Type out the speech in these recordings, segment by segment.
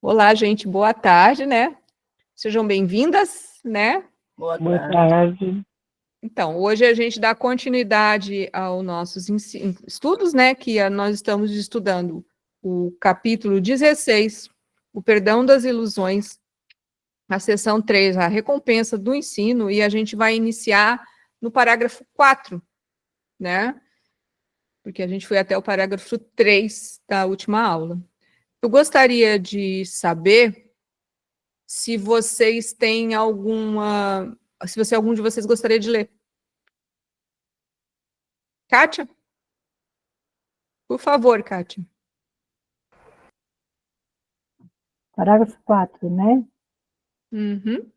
Olá, gente, boa tarde, né? Sejam bem-vindas, né? Boa tarde. Então, hoje a gente dá continuidade aos nossos estudos, né? Que nós estamos estudando o capítulo 16, o perdão das ilusões, a seção 3, a recompensa do ensino, e a gente vai iniciar no parágrafo 4, né? Porque a gente foi até o parágrafo 3 da última aula. Eu gostaria de saber se vocês têm alguma... Se algum de vocês gostaria de ler. Kátia? Por favor, Kátia. Parágrafo 4, né? Uhum.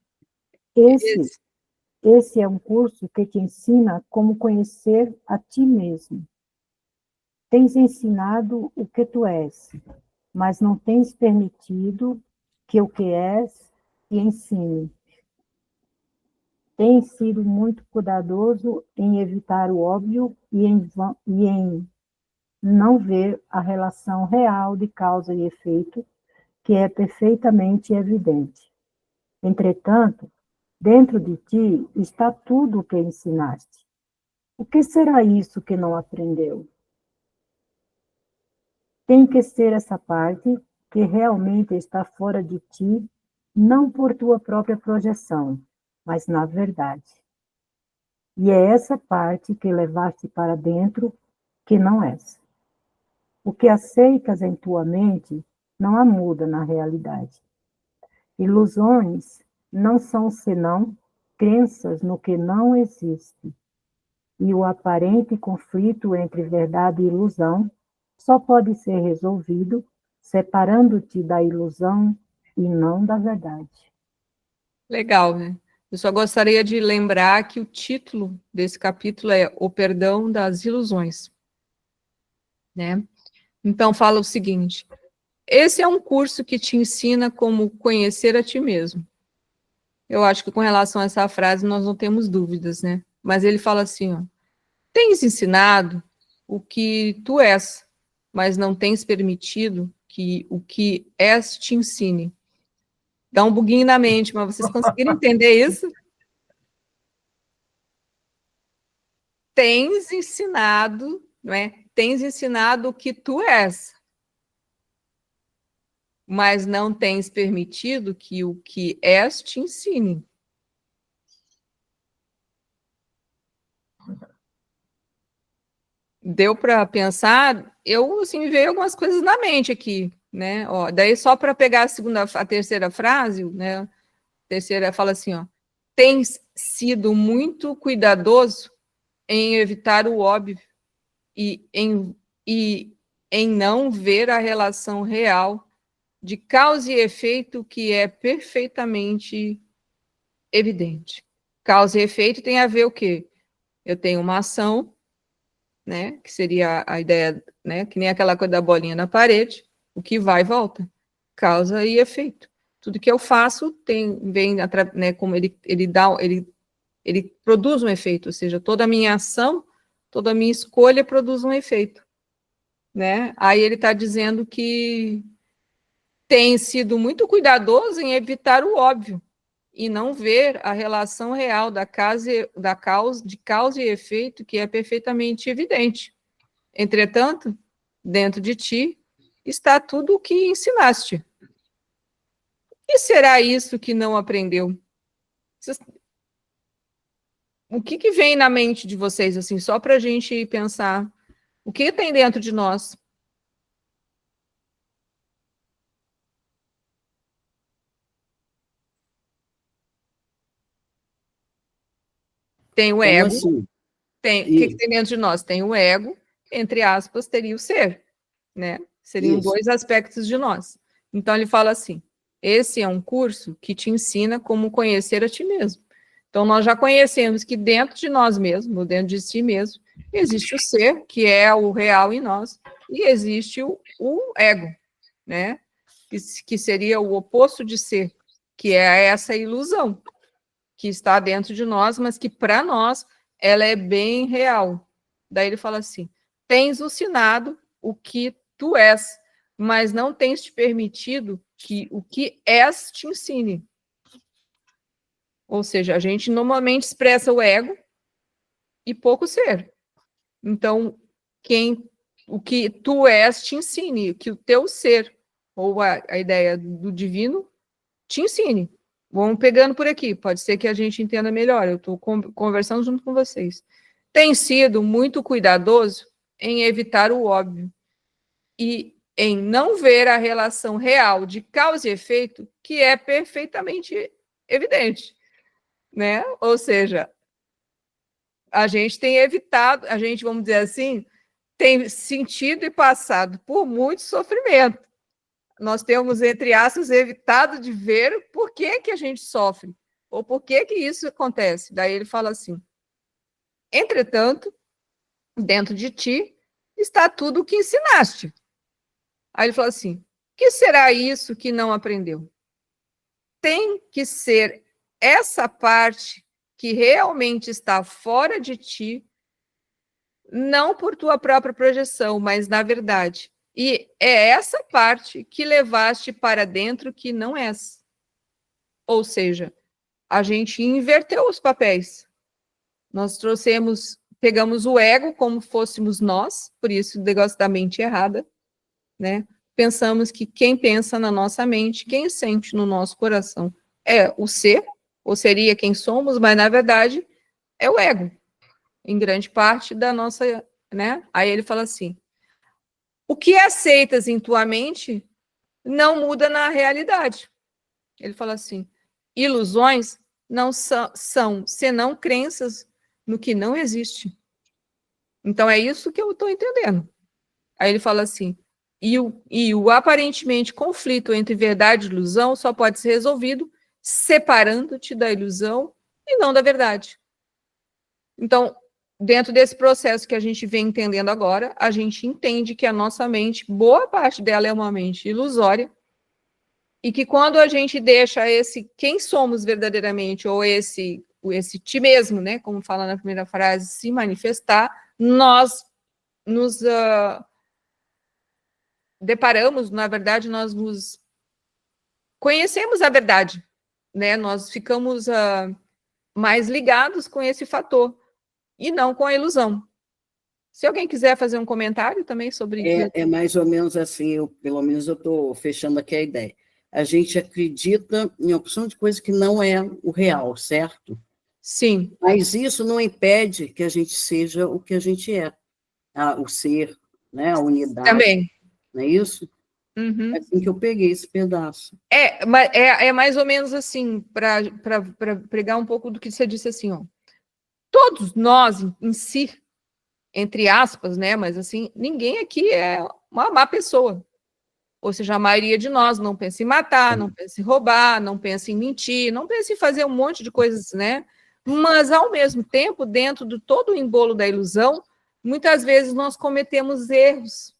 Esse é um curso que te ensina como conhecer a ti mesmo. Tens ensinado o que tu és, mas não tens permitido que o que és te ensine. Tens sido muito cuidadoso em evitar o óbvio e em não ver a relação real de causa e efeito, que é perfeitamente evidente. Entretanto, dentro de ti está tudo o que ensinaste. O que será isso que não aprendeu? Tem que ser essa parte que realmente está fora de ti, não por tua própria projeção, mas na verdade. E é essa parte que levaste para dentro que não és. O que aceitas em tua mente não a muda na realidade. Ilusões não são senão crenças no que não existe. E o aparente conflito entre verdade e ilusão só pode ser resolvido separando-te da ilusão e não da verdade. Legal, né? Eu só gostaria de lembrar que o título desse capítulo é O Perdão das Ilusões, né? Então, fala o seguinte: esse é um curso que te ensina como conhecer a ti mesmo. Eu acho que com relação a essa frase nós não temos dúvidas, né? Mas ele fala assim, ó: tens ensinado o que tu és, mas não tens permitido que o que és te ensine. Dá um buguinho na mente, mas vocês conseguiram entender isso? Tens ensinado, não é? Tens ensinado o que tu és, mas não tens permitido que o que és te ensine. Deu para pensar? Eu, assim, me veio algumas coisas na mente aqui, né? Ó, daí, só para pegar a terceira frase, né? A terceira fala assim, ó: tens sido muito cuidadoso em evitar o óbvio e em não ver a relação real de causa e efeito que é perfeitamente evidente. Causa e efeito tem a ver o quê? Eu tenho uma ação, né, que seria a ideia, né, que nem aquela coisa da bolinha na parede, o que vai e volta, causa e efeito. Tudo que eu faço vem, né, como ele produz um efeito, ou seja, toda a minha ação, toda a minha escolha produz um efeito, né? Aí ele está dizendo que tem sido muito cuidadoso em evitar o óbvio e não ver a relação real de causa e efeito, que é perfeitamente evidente. Entretanto, dentro de ti está tudo o que ensinaste. E será isso que não aprendeu? O que vem na mente de vocês, assim, só para a gente pensar? O que tem dentro de nós? Tem o ego. Assim? O que tem dentro de nós? Tem o ego, entre aspas, teria o ser, né? Seriam dois aspectos de nós. Então, ele fala assim: esse é um curso que te ensina como conhecer a ti mesmo. Então, nós já conhecemos que dentro de nós mesmos, dentro de si mesmo, existe o ser, que é o real em nós, e existe o ego, né? Que seria o oposto de ser, que é essa ilusão que está dentro de nós, mas que para nós ela é bem real. Daí ele fala assim: tens ensinado o que tu és, mas não tens te permitido que o que és te ensine. Ou seja, a gente normalmente expressa o ego e pouco ser. Então, o que tu és te ensine, que o teu ser, ou a ideia do divino, te ensine. Vamos pegando por aqui, pode ser que a gente entenda melhor, eu estou conversando junto com vocês. Tem sido muito cuidadoso em evitar o óbvio e em não ver a relação real de causa e efeito, que é perfeitamente evidente, né? Ou seja, a gente tem evitado, a gente, vamos dizer assim, tem sentido e passado por muito sofrimento. Nós temos, entre aspas, evitado de ver por que a gente sofre, ou por que isso acontece. Daí ele fala assim, entretanto, dentro de ti está tudo o que ensinaste. Aí ele fala assim, que será isso que não aprendeu? Tem que ser essa parte que realmente está fora de ti, não por tua própria projeção, mas na verdade. E é essa parte que levaste para dentro que não és. Ou seja, a gente inverteu os papéis. Nós pegamos o ego como fôssemos nós, por isso o negócio da mente errada, né? Pensamos que quem pensa na nossa mente, quem sente no nosso coração é o ser, ou seria quem somos, mas na verdade é o ego, em grande parte da nossa, né? Aí ele fala assim, o que aceitas em tua mente não muda na realidade. Ele fala assim, ilusões não são senão crenças no que não existe. Então é isso que eu estou entendendo. Aí ele fala assim, e o aparentemente conflito entre verdade e ilusão só pode ser resolvido separando-te da ilusão e não da verdade. Então, dentro desse processo que a gente vem entendendo agora, a gente entende que a nossa mente, boa parte dela é uma mente ilusória, e que quando a gente deixa esse quem somos verdadeiramente, ou esse ti mesmo, né, como fala na primeira frase, se manifestar, nós nos deparamos, na verdade, nós nos conhecemos a verdade, né? Nós ficamos mais ligados com esse fator e não com a ilusão. Se alguém quiser fazer um comentário também sobre... É mais ou menos assim, pelo menos eu estou fechando aqui a ideia. A gente acredita em opção de coisa que não é o real, certo? Sim. Mas isso não impede que a gente seja o que a gente é, o ser, né? A unidade. Também. Não é isso? Uhum. É assim que eu peguei esse pedaço. É mais ou menos assim, para pregar um pouco do que você disse assim, ó. Todos nós, em si, entre aspas, né? Mas assim, ninguém aqui é uma má pessoa. Ou seja, a maioria de nós não pensa em matar, não pensa em roubar, não pensa em mentir, não pensa em fazer um monte de coisas, né? Mas, ao mesmo tempo, dentro de todo o embolo da ilusão, muitas vezes nós cometemos erros.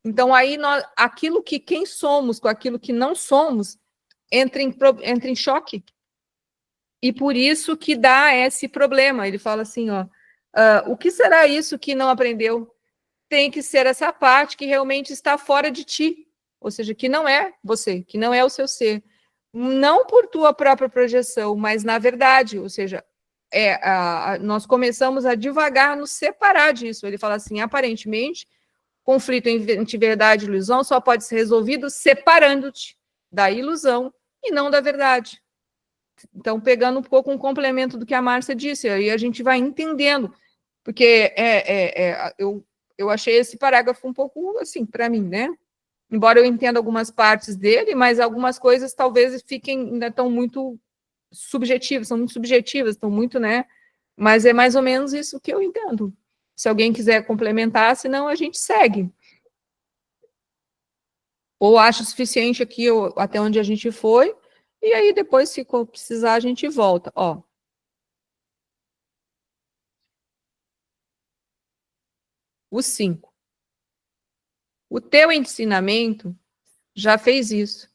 Então, aí, aquilo que quem somos com aquilo que não somos entra em choque. E por isso que dá esse problema. Ele fala assim, ó, o que será isso que não aprendeu? Tem que ser essa parte que realmente está fora de ti, ou seja, que não é você, que não é o seu ser, não por tua própria projeção, mas na verdade, ou seja, nós começamos a devagar nos separar disso. Ele fala assim, aparentemente, conflito entre verdade e ilusão só pode ser resolvido separando-te da ilusão e não da verdade. Então, pegando um pouco um complemento do que a Márcia disse, aí a gente vai entendendo, porque eu achei esse parágrafo um pouco assim, para mim, né? Embora eu entenda algumas partes dele, mas algumas coisas talvez fiquem, ainda estão muito subjetivas, são muito subjetivas, estão muito, né? Mas é mais ou menos isso que eu entendo. Se alguém quiser complementar, senão a gente segue. Ou acho suficiente aqui até onde a gente foi, e aí depois, se precisar, a gente volta. Ó. O 5. O teu ensinamento já fez isso,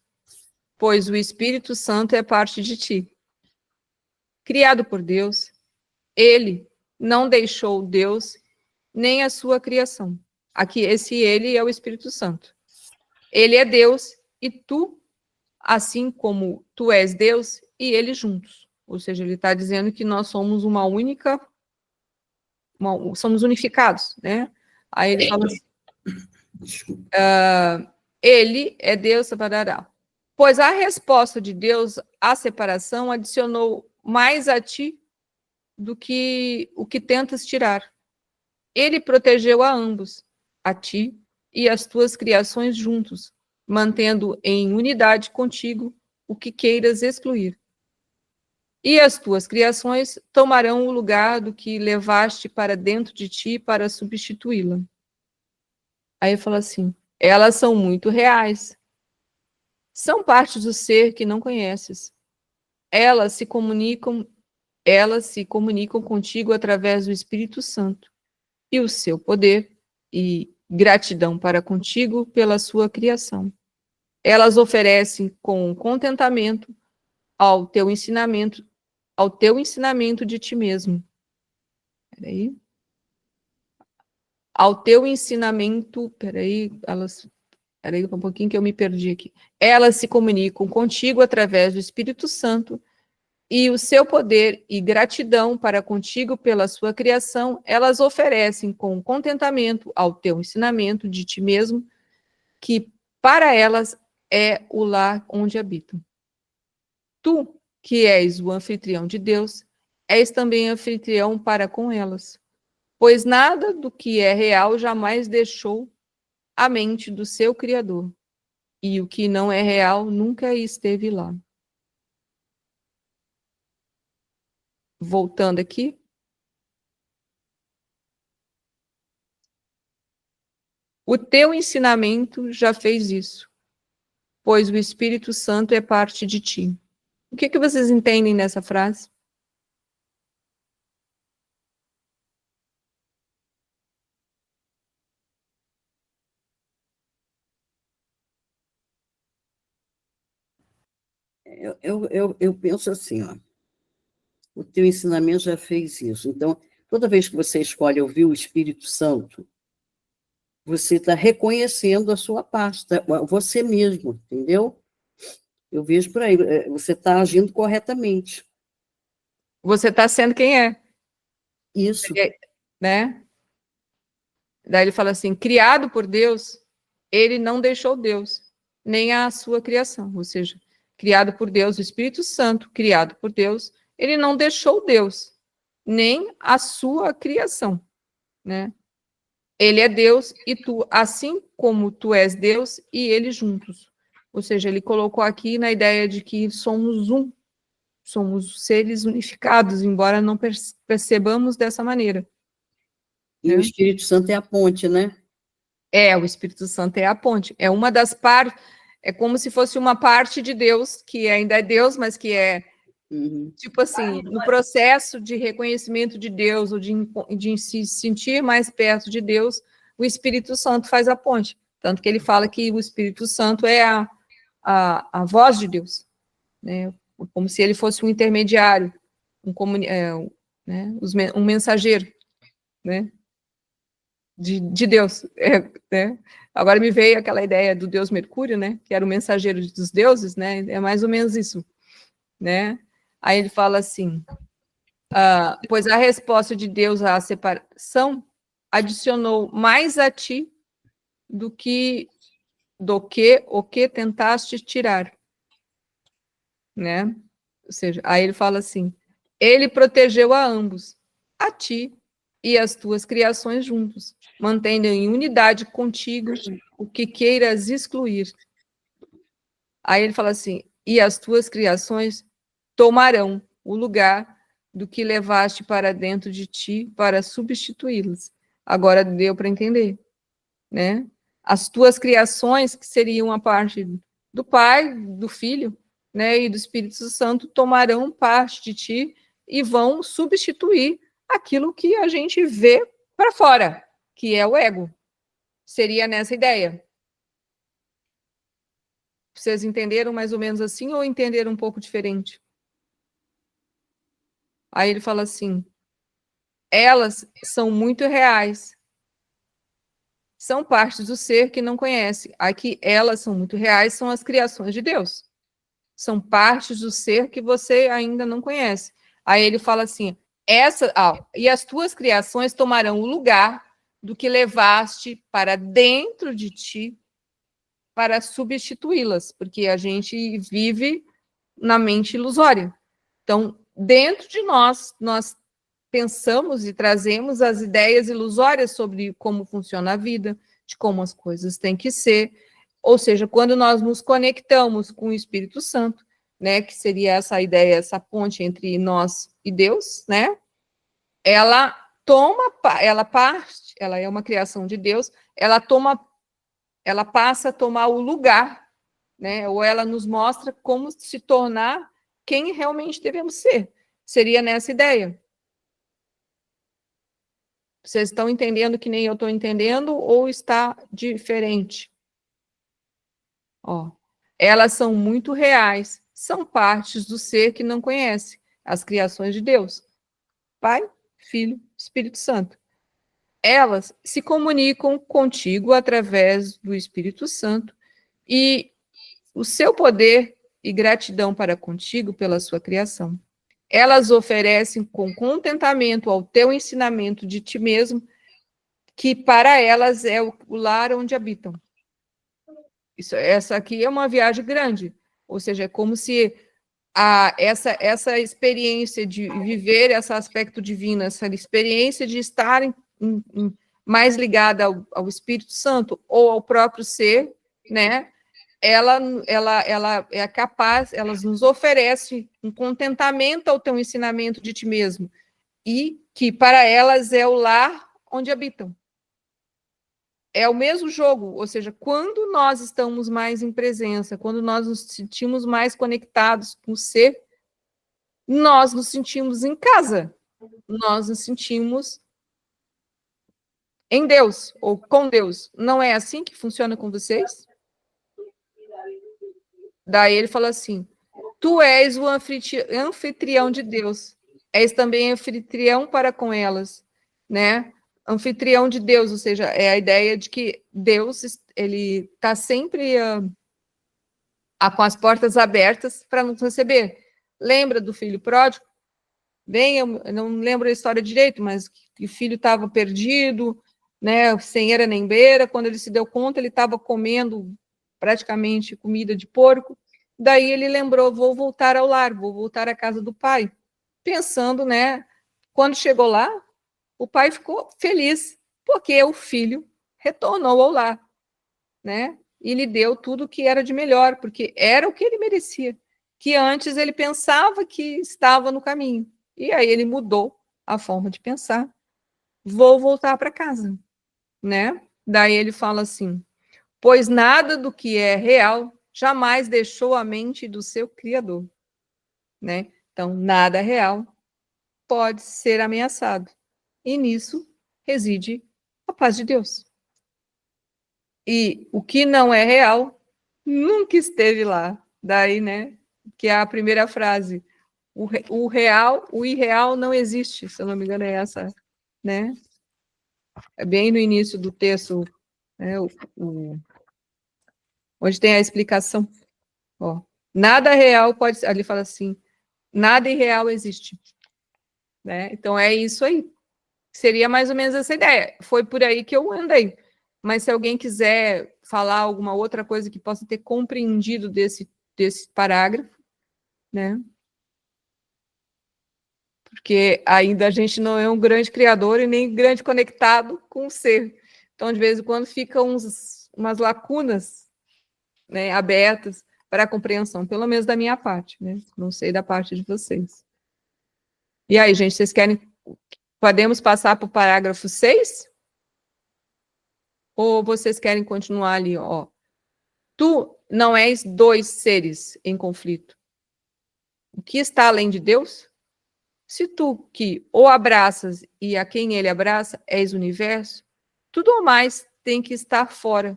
pois o Espírito Santo é parte de ti. Criado por Deus, ele não deixou Deus nem a sua criação. Aqui, esse ele é o Espírito Santo. Ele é Deus e tu, assim como tu és Deus e ele juntos. Ou seja, ele está dizendo que nós somos uma única, somos unificados, né? Aí ele fala assim, ele é Deus, separará. Pois a resposta de Deus à separação adicionou mais a ti do que o que tentas tirar. Ele protegeu a ambos, a ti e as tuas criações juntos, mantendo em unidade contigo o que queiras excluir. E as tuas criações tomarão o lugar do que levaste para dentro de ti para substituí-la. Aí fala assim, elas são muito reais. São parte do ser que não conheces. Elas se comunicam contigo através do Espírito Santo e o seu poder e gratidão para contigo pela sua criação. Elas oferecem com contentamento ao teu ensinamento de ti mesmo. Peraí. Ao teu ensinamento, peraí um pouquinho que eu me perdi aqui. Elas se comunicam contigo através do Espírito Santo e o seu poder e gratidão para contigo pela sua criação, elas oferecem com contentamento ao teu ensinamento de ti mesmo, que para elas é o lar onde habitam. Tu, que és o anfitrião de Deus, és também anfitrião para com elas, pois nada do que é real jamais deixou a mente do seu Criador, e o que não é real nunca esteve lá. Voltando aqui. O teu ensinamento já fez isso, pois o Espírito Santo é parte de ti. O que vocês entendem nessa frase? Eu penso assim, ó, o teu ensinamento já fez isso. Então, toda vez que você escolhe ouvir o Espírito Santo, você está reconhecendo a sua parte, você mesmo, entendeu? Eu vejo por aí, você está agindo corretamente. Você está sendo quem é. Isso. Né? Daí ele fala assim, criado por Deus, ele não deixou Deus, nem a sua criação. Ou seja, criado por Deus, o Espírito Santo, criado por Deus, ele não deixou Deus, nem a sua criação, né? Ele é Deus e tu, assim como tu és Deus e ele juntos. Ou seja, ele colocou aqui na ideia de que somos um, somos seres unificados, embora não percebamos dessa maneira. E o Espírito Santo é a ponte, né? O Espírito Santo é a ponte. É uma das partes, é como se fosse uma parte de Deus, que ainda é Deus, mas que é, tipo assim, no processo de reconhecimento de Deus, ou de se sentir mais perto de Deus, o Espírito Santo faz a ponte. Tanto que ele fala que o Espírito Santo é a voz de Deus, né? Como se ele fosse um intermediário, um mensageiro, né? De Deus, né? Agora me veio aquela ideia do deus Mercúrio, né? Que era o mensageiro dos deuses, né? É mais ou menos isso, né? Aí ele fala assim, pois a resposta de Deus à separação adicionou mais a ti do que o que tentaste tirar, né? Ou seja, aí ele fala assim, ele protegeu a ambos, a ti e as tuas criações juntos, mantendo em unidade contigo o que queiras excluir. Aí ele fala assim, e as tuas criações tomarão o lugar do que levaste para dentro de ti para substituí-las. Agora deu para entender, né? As tuas criações, que seriam a parte do Pai, do Filho, né, e do Espírito Santo, tomarão parte de ti e vão substituir aquilo que a gente vê para fora, que é o ego. Seria nessa ideia. Vocês entenderam mais ou menos assim ou entenderam um pouco diferente? Aí ele fala assim, elas são muito reais. são partes do ser que não conhece. Aqui, elas são muito reais, são as criações de Deus. São partes do ser que você ainda não conhece. Aí ele fala assim, e as tuas criações tomarão o lugar do que levaste para dentro de ti para substituí-las, porque a gente vive na mente ilusória. Então, dentro de nós pensamos e trazemos as ideias ilusórias sobre como funciona a vida, de como as coisas têm que ser. Ou seja, quando nós nos conectamos com o Espírito Santo, né, que seria essa ideia, essa ponte entre nós e Deus, né? Ela é uma criação de Deus, ela passa a tomar o lugar, né? Ou ela nos mostra como se tornar quem realmente devemos ser. Seria nessa ideia. Vocês estão entendendo que nem eu estou entendendo ou está diferente? Ó, elas são muito reais, são partes do ser que não conhece, as criações de Deus. Pai, Filho, Espírito Santo. Elas se comunicam contigo através do Espírito Santo e o seu poder e gratidão para contigo pela sua criação. Elas oferecem com contentamento ao teu ensinamento de ti mesmo, que para elas é o lar onde habitam. Essa aqui é uma viagem grande, ou seja, é como se essa experiência de viver esse aspecto divino, essa experiência de estar mais ligada ao Espírito Santo ou ao próprio ser, né? Ela é capaz, elas nos oferece um contentamento ao teu ensinamento de ti mesmo, e que para elas é o lar onde habitam. É o mesmo jogo, ou seja, quando nós estamos mais em presença, quando nós nos sentimos mais conectados com o ser, nós nos sentimos em casa, nós nos sentimos em Deus, ou com Deus. Não é assim que funciona com vocês? Daí ele fala assim, tu és o anfitrião de Deus, és também anfitrião para com elas, né? Anfitrião de Deus, ou seja, é a ideia de que Deus, ele está sempre com as portas abertas para nos receber. Lembra do filho pródigo? Bem, eu não lembro a história direito, mas que o filho estava perdido, né, sem era nem beira. Quando ele se deu conta, ele estava comendo praticamente comida de porco. Daí ele lembrou, vou voltar ao lar, vou voltar à casa do pai. Pensando, né, quando chegou lá, o pai ficou feliz, porque o filho retornou ao lar, né, e lhe deu tudo o que era de melhor, porque era o que ele merecia, que antes ele pensava que estava no caminho. E aí ele mudou a forma de pensar. Vou voltar para casa, né? Daí ele fala assim, pois nada do que é real jamais deixou a mente do seu Criador, né? Então, nada real pode ser ameaçado. E nisso reside a paz de Deus. E o que não é real nunca esteve lá. Daí, né? Que é a primeira frase. O real, o irreal não existe, se eu não me engano, é essa, né? É bem no início do texto, né, onde tem a explicação. Ó, nada real pode. Ali fala assim: nada irreal existe. Né? Então é isso aí. Seria mais ou menos essa ideia. Foi por aí que eu andei. Mas se alguém quiser falar alguma outra coisa que possa ter compreendido desse parágrafo, né? Porque ainda a gente não é um grande criador e nem grande conectado com o ser. Então, de vez em quando, ficam umas lacunas, né, abertas para a compreensão, pelo menos da minha parte, né? Não sei da parte de vocês. E aí, gente, vocês querem... Podemos passar para o parágrafo 6? Ou vocês querem continuar ali, ó? Tu não és dois seres em conflito. O que está além de Deus? Se tu que o abraças e a quem ele abraça és o universo, tudo ou mais tem que estar fora,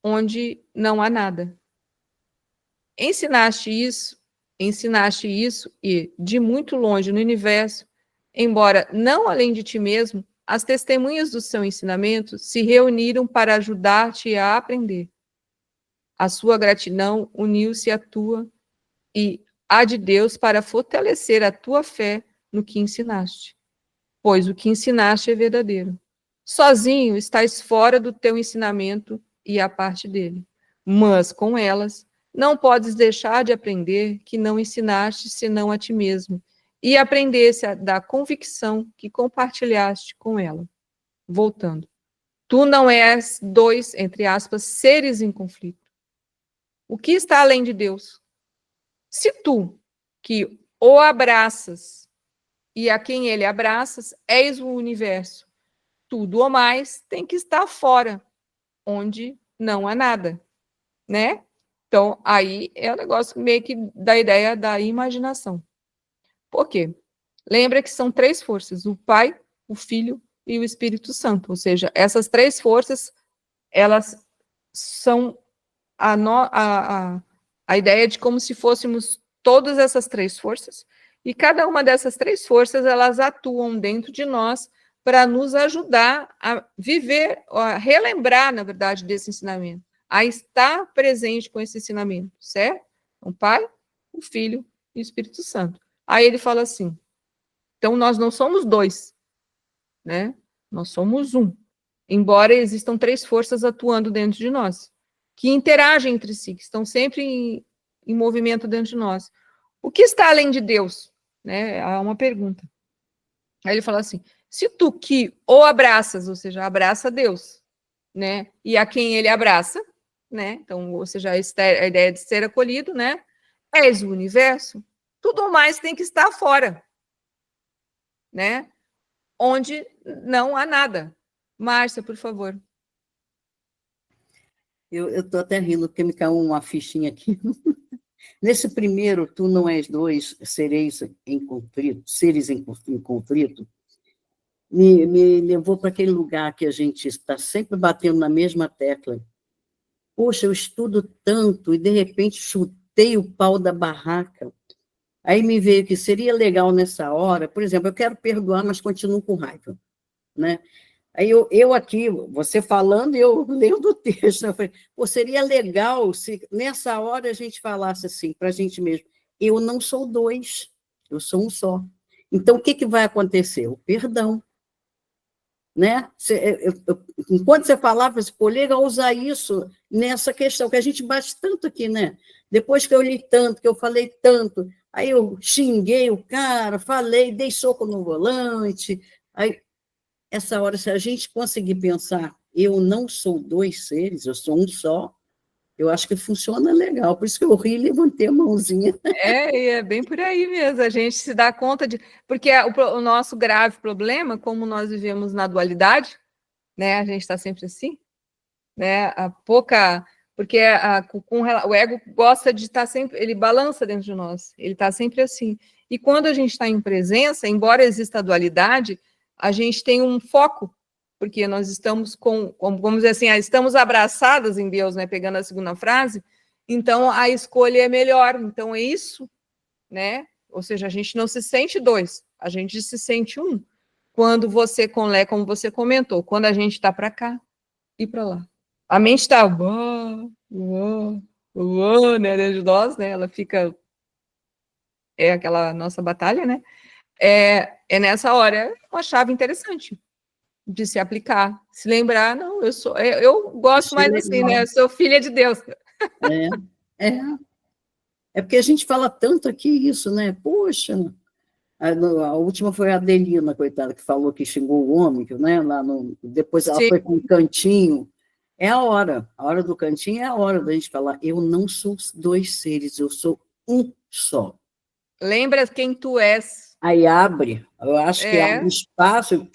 onde não há nada. Ensinaste isso e, de muito longe no universo, embora não além de ti mesmo, as testemunhas do seu ensinamento se reuniram para ajudar-te a aprender. A sua gratidão uniu-se à tua e à de Deus para fortalecer a tua fé no que ensinaste, pois o que ensinaste é verdadeiro. Sozinho estás fora do teu ensinamento e a parte dele, mas com elas não podes deixar de aprender que não ensinaste senão a ti mesmo, e aprendesse da convicção que compartilhaste com ela. Voltando. Tu não és dois, entre aspas, seres em conflito. O que está além de Deus? Se tu, que o abraças e a quem ele abraças, és o universo, tudo ou mais tem que estar fora, onde não há nada, né? Então, aí é o negócio meio que da ideia da imaginação. Por quê? Lembra que são 3 forças, o Pai, o Filho e o Espírito Santo. Ou seja, essas 3 forças, elas são a ideia de como se fôssemos todas essas 3 forças, e cada uma dessas 3 forças, elas atuam dentro de nós para nos ajudar a viver, a relembrar, na verdade, desse ensinamento, a estar presente com esse ensinamento, certo? O Pai, o Filho e o Espírito Santo. Aí ele fala assim, então nós não somos 2, né? Nós somos 1, embora existam 3 forças atuando dentro de nós, que interagem entre si, que estão sempre em movimento dentro de nós. O que está além de Deus? Né? Há uma pergunta. Aí ele fala assim, se tu que o abraças, ou seja, abraça Deus, né? E a quem ele abraça, né? Então, ou seja, a ideia de ser acolhido, né? És o universo, tudo mais tem que estar fora, né? Onde não há nada. Márcia, por favor. Eu estou até rindo, porque me caiu uma fichinha aqui. Nesse primeiro, tu não és 2, seres em conflito, me levou para aquele lugar que a gente está sempre batendo na mesma tecla. Poxa, eu estudo tanto e, de repente, chutei o pau da barraca. Aí me veio que seria legal nessa hora, por exemplo, eu quero perdoar, mas continuo com raiva, né? Aí eu aqui, você falando e eu lendo o texto, eu falei, pô, seria legal se nessa hora a gente falasse assim para a gente mesmo, eu não sou 2, eu sou um só. Então, o que vai acontecer? O perdão. Né? Enquanto você falava, pô, legal usar isso nessa questão, que a gente bate tanto aqui, né? Depois que eu li tanto, que eu falei tanto, aí eu xinguei o cara, falei, dei soco no volante, aí essa hora, se a gente conseguir pensar, eu não sou 2 seres, eu sou um só, eu acho que funciona legal. Por isso que eu ri e levantei a mãozinha. É bem por aí mesmo. A gente se dá conta de... Porque o nosso grave problema, como nós vivemos na dualidade, né? A gente está sempre assim, né? A pouca... Porque o ego gosta de estar sempre... Ele balança dentro de nós. Ele está sempre assim. E quando a gente está em presença, embora exista a dualidade, a gente tem um foco, porque nós estamos vamos dizer assim, estamos abraçadas em Deus, né? Pegando a segunda frase, então a escolha é melhor. Então é isso, né? Ou seja, a gente não se sente 2, a gente se sente 1. Quando você, como você comentou, quando a gente está para cá e para lá. A mente está né, dentro de nós, né? Ela fica... É aquela nossa batalha, né? É nessa hora uma chave interessante de se aplicar, se lembrar, não, eu gosto mais assim, né? Eu sou filha de Deus. É porque a gente fala tanto aqui isso, né? Poxa, a última foi a Adelina, coitada, que falou que xingou o homem, né? Depois ela foi com um cantinho. É a hora do cantinho é a hora da gente falar, eu não sou 2 seres, eu sou um só. Lembra quem tu és. Aí abre, eu acho que abre espaço,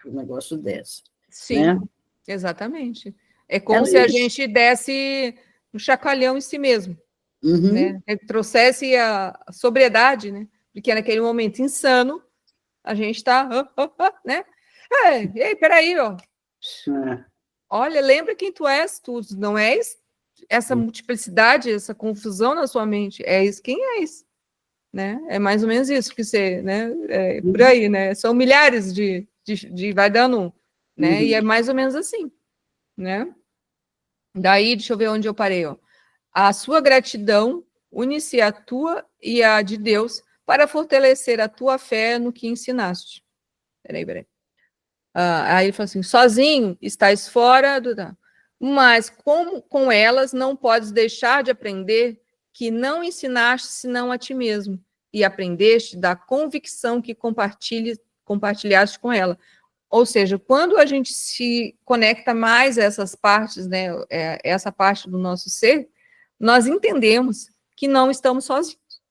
o negócio desce. Sim, né? Exatamente. É como se a gente desse um chacoalhão em si mesmo, né? Trouxesse a sobriedade, né? Porque naquele momento insano, a gente está, né? Ei, peraí, ó. Olha, lembra quem tu és, tu não és essa multiplicidade, essa confusão na sua mente, és quem és, né? É mais ou menos isso que você, né? Por aí, né? São milhares de vai dando, né? E é mais ou menos assim, né? Daí, deixa eu ver onde eu parei, ó. A sua gratidão une-se à tua e à de Deus para fortalecer a tua fé no que ensinaste. Peraí. Aí ele falou assim, sozinho estás fora do... Mas como com elas não podes deixar de aprender que não ensinaste senão a ti mesmo, e aprendeste da convicção que compartilhaste com ela. Ou seja, quando a gente se conecta mais a essas partes, né, essa parte do nosso ser, nós entendemos que não estamos sozinhos,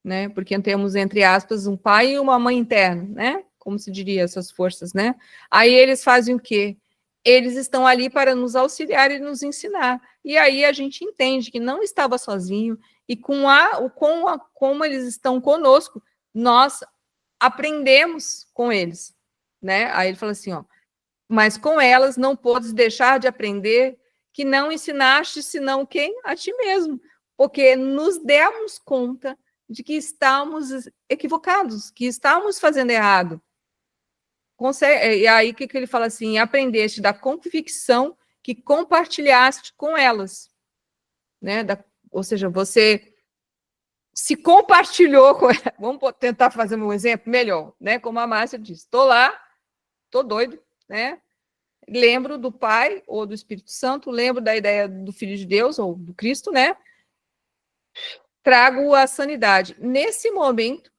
né, porque temos, entre aspas, um pai e uma mãe interna, né, como se diria essas forças, né, aí eles fazem o quê? Eles estão ali para nos auxiliar e nos ensinar, e aí a gente entende que não estava sozinho, e como eles estão conosco, nós aprendemos com eles, né, aí ele fala assim, ó, mas com elas não podes deixar de aprender que não ensinaste senão quem? A ti mesmo, porque nos demos conta de que estamos equivocados, que estamos fazendo errado. E aí, o que ele fala assim? Aprendeste da convicção que compartilhaste com elas, né? Ou seja, você se compartilhou com elas. Vamos tentar fazer um exemplo melhor, né? Como a Márcia disse, estou lá, estou doido, né? Lembro do Pai ou do Espírito Santo, lembro da ideia do Filho de Deus ou do Cristo, né? Trago a sanidade. Nesse momento,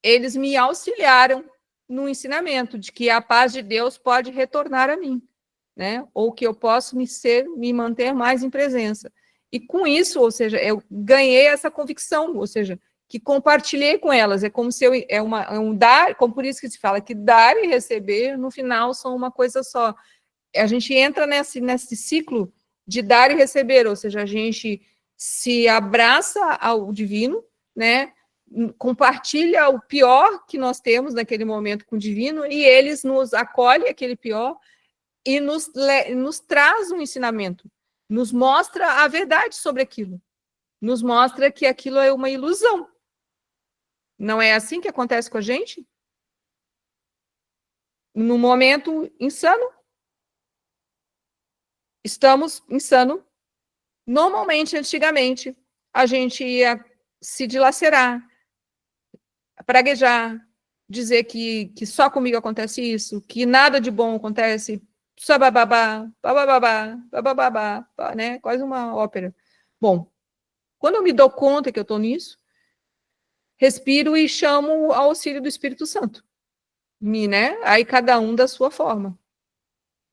eles me auxiliaram no ensinamento de que a paz de Deus pode retornar a mim, né? Ou que eu posso me manter mais em presença. E com isso, ou seja, eu ganhei essa convicção, ou seja, que compartilhei com elas. É como se é um dar, como por isso que se fala que dar e receber, no final, são uma coisa só. A gente entra nesse ciclo de dar e receber, ou seja, a gente se abraça ao divino, né? Compartilha o pior que nós temos naquele momento com o divino e eles nos acolhem aquele pior e nos traz um ensinamento, nos mostra a verdade sobre aquilo, nos mostra que aquilo é uma ilusão. Não é assim que acontece com a gente? No momento insano, estamos insano. Normalmente, antigamente, a gente ia se dilacerar, praguejar, dizer que só comigo acontece isso, que nada de bom acontece, só bababá, bababá, bababá, né? Quase uma ópera. Bom, quando eu me dou conta que eu estou nisso, respiro e chamo ao auxílio do Espírito Santo. Né? Aí cada um da sua forma.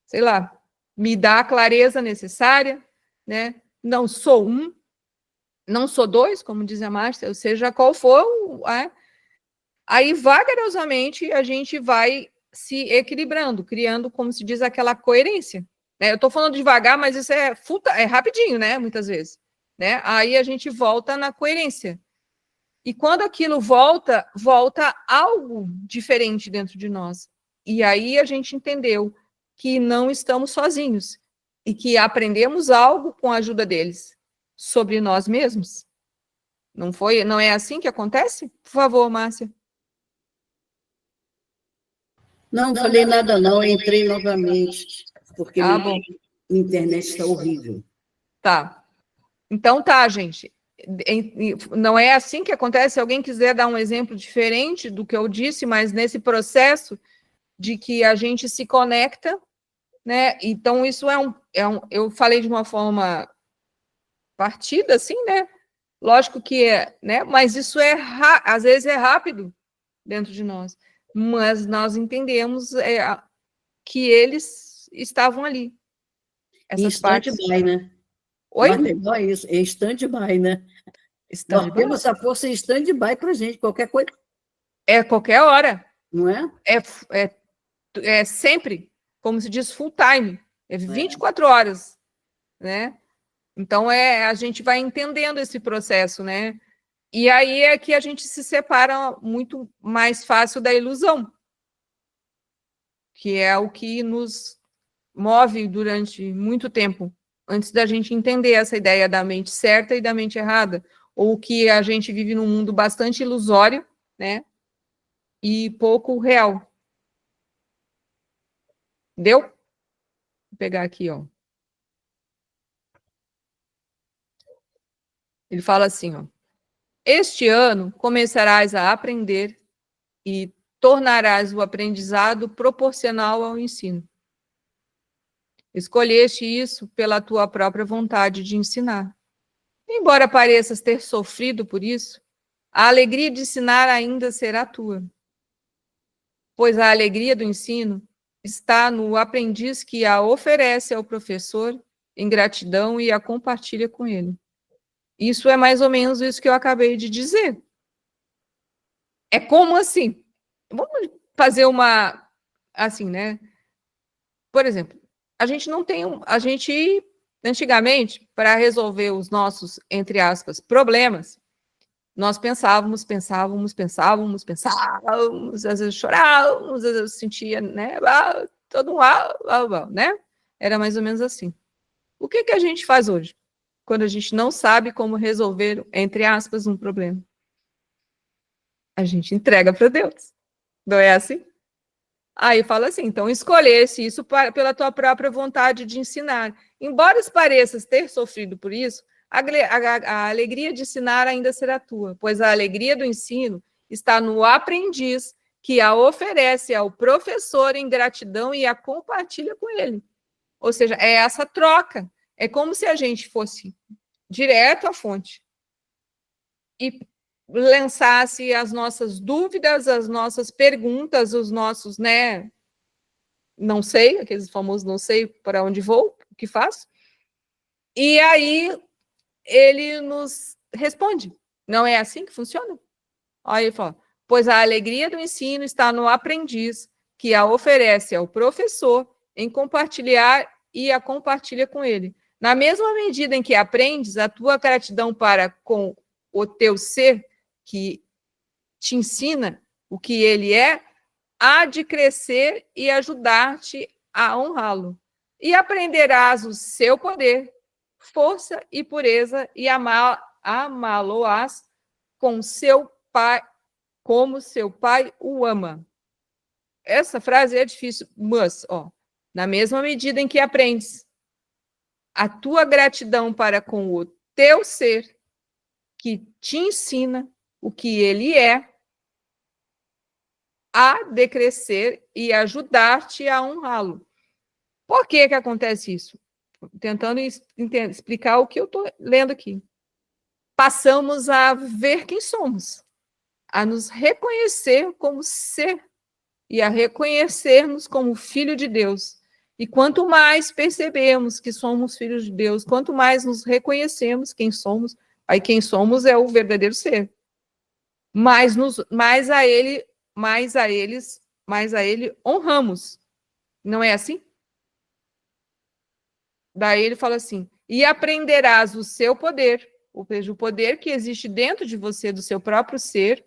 Sei lá, me dá a clareza necessária, né? Não sou um, não sou dois, como diz a Márcia, ou seja, qual for aí vagarosamente a gente vai se equilibrando, criando, como se diz, aquela coerência. Né? Eu estou falando devagar, mas isso é rapidinho, né? Muitas vezes. Né? Aí a gente volta na coerência. E quando aquilo volta algo diferente dentro de nós. E aí a gente entendeu que não estamos sozinhos e que aprendemos algo com a ajuda deles sobre nós mesmos. Não é assim que acontece? Por favor, Márcia. Não falei nada não, entrei novamente, porque bom. a internet está horrível. Tá. Então tá, gente. Não é assim que acontece? Se alguém quiser dar um exemplo diferente do que eu disse, mas nesse processo de que a gente se conecta, né? Então, isso eu falei de uma forma partida, assim, né? Lógico que é, né? Mas isso às vezes é rápido dentro de nós. Mas nós entendemos que eles estavam ali. Essas partes. Stand-by, né? Oi? É isso, é stand-by, né? Nós temos a força em stand-by para a gente, qualquer coisa. É qualquer hora. Não é? É sempre, como se diz, full time. É 24 horas, né? Então, a gente vai entendendo esse processo, né? E aí é que a gente se separa muito mais fácil da ilusão, que é o que nos move durante muito tempo, antes da gente entender essa ideia da mente certa e da mente errada, ou que a gente vive num mundo bastante ilusório, né? E pouco real. Deu? Vou pegar aqui, ó. Ele fala assim, ó. Este ano começarás a aprender e tornarás o aprendizado proporcional ao ensino. Escolheste isso pela tua própria vontade de ensinar. Embora pareças ter sofrido por isso, a alegria de ensinar ainda será tua. Pois a alegria do ensino está no aprendiz que a oferece ao professor em gratidão e a compartilha com ele. Isso é mais ou menos isso que eu acabei de dizer. É como assim? Vamos fazer uma, assim, né? Por exemplo, a gente não tem antigamente, para resolver os nossos, entre aspas, problemas, nós pensávamos, às vezes chorávamos, às vezes sentia, né, todo né? Era mais ou menos assim. O que a gente faz hoje? Quando a gente não sabe como resolver, entre aspas, um problema? A gente entrega para Deus. Não é assim? Aí fala assim, então escolhesse isso pela tua própria vontade de ensinar. Embora pareças ter sofrido por isso, a alegria de ensinar ainda será tua, pois a alegria do ensino está no aprendiz que a oferece ao professor em gratidão e a compartilha com ele. Ou seja, é essa troca. É como se a gente fosse direto à fonte e lançasse as nossas dúvidas, as nossas perguntas, os nossos, né, não sei, aqueles famosos não sei para onde vou, o que faço, e aí ele nos responde. Não é assim que funciona? Aí ele fala, pois a alegria do ensino está no aprendiz, que a oferece ao professor em compartilhar e a compartilha com ele. Na mesma medida em que aprendes, a tua gratidão para com o teu ser, que te ensina o que ele é, há de crescer e ajudar-te a honrá-lo. E aprenderás o seu poder, força e pureza, e amá-lo-ás com seu pai, como seu pai o ama. Essa frase é difícil, mas, ó, na mesma medida em que aprendes a tua gratidão para com o teu ser, que te ensina o que ele é, a decrescer e ajudar-te a honrá-lo. Por que acontece isso? Tentando explicar o que eu estou lendo aqui. Passamos a ver quem somos, a nos reconhecer como ser e a reconhecermos como filho de Deus. E quanto mais percebemos que somos filhos de Deus, quanto mais nos reconhecemos quem somos, aí quem somos é o verdadeiro ser. Mais a ele honramos. Não é assim? Daí ele fala assim, e aprenderás o seu poder, ou seja, o poder que existe dentro de você, do seu próprio ser,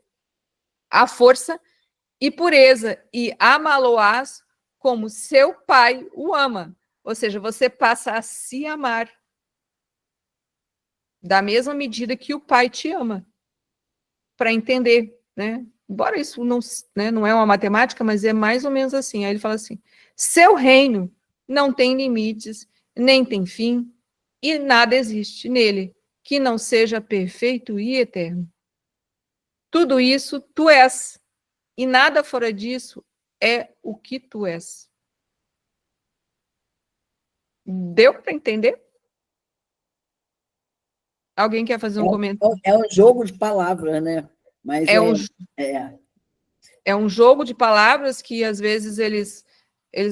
a força e pureza, e amá-lo-ás como seu pai o ama. Ou seja, você passa a se amar da mesma medida que o pai te ama, para entender, né? Embora isso não, né, não é uma matemática, mas é mais ou menos assim. Aí ele fala assim, seu reino não tem limites, nem tem fim, e nada existe nele que não seja perfeito e eterno. Tudo isso tu és, e nada fora disso é o que tu és. Deu para entender? Alguém quer fazer um comentário? É um jogo de palavras, né? Mas é um jogo de palavras que, às vezes, eles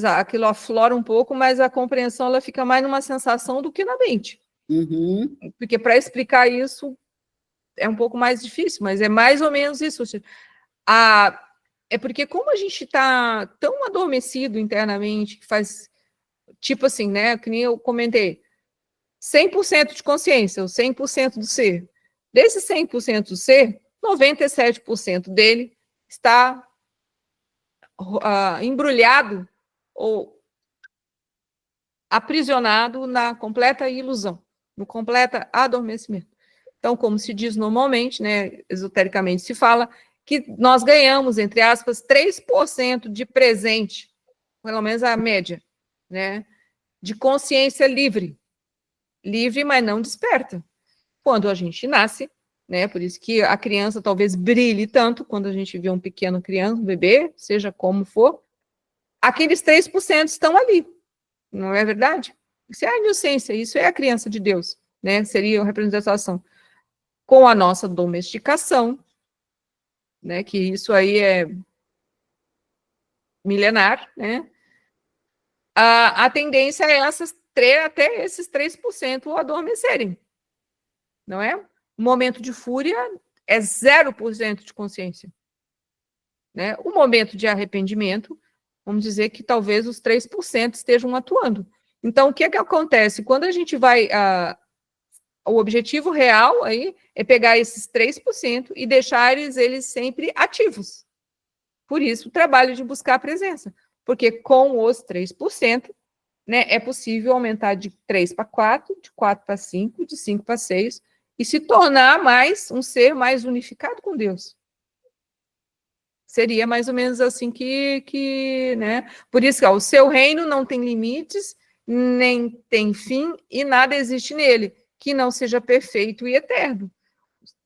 aquilo aflora um pouco, mas a compreensão ela fica mais numa sensação do que na mente. Uhum. Porque para explicar isso é um pouco mais difícil, mas é mais ou menos isso. É porque como a gente está tão adormecido internamente, que faz, tipo assim, né, que nem eu comentei, 100% de consciência, ou 100% do ser. Desse 100% do ser, 97% dele está embrulhado ou aprisionado na completa ilusão, no completo adormecimento. Então, como se diz normalmente, né, esotericamente se fala, que nós ganhamos, entre aspas, 3% de presente, pelo menos a média, né, de consciência livre. Livre, mas não desperta. Quando a gente nasce, né, por isso que a criança talvez brilhe tanto quando a gente vê um pequeno criança, um bebê, seja como for, aqueles 3% estão ali, não é verdade? Isso é a inocência, isso é a criança de Deus, né, seria a representação. Com a nossa domesticação, né, que isso aí é milenar, né, a tendência é até esses 3% adormecerem, não é? O momento de fúria é 0% de consciência, né? O momento de arrependimento, vamos dizer que talvez os 3% estejam atuando. Então, o que é que acontece? Quando a gente vai... o objetivo real aí é pegar esses 3% e deixar eles sempre ativos. Por isso, o trabalho de buscar a presença. Porque com os 3%, né, é possível aumentar de 3 para 4, de 4 para 5, de 5 para 6, e se tornar um ser mais unificado com Deus. Seria mais ou menos assim né? Por isso que o seu reino não tem limites, nem tem fim, e nada existe nele que não seja perfeito e eterno.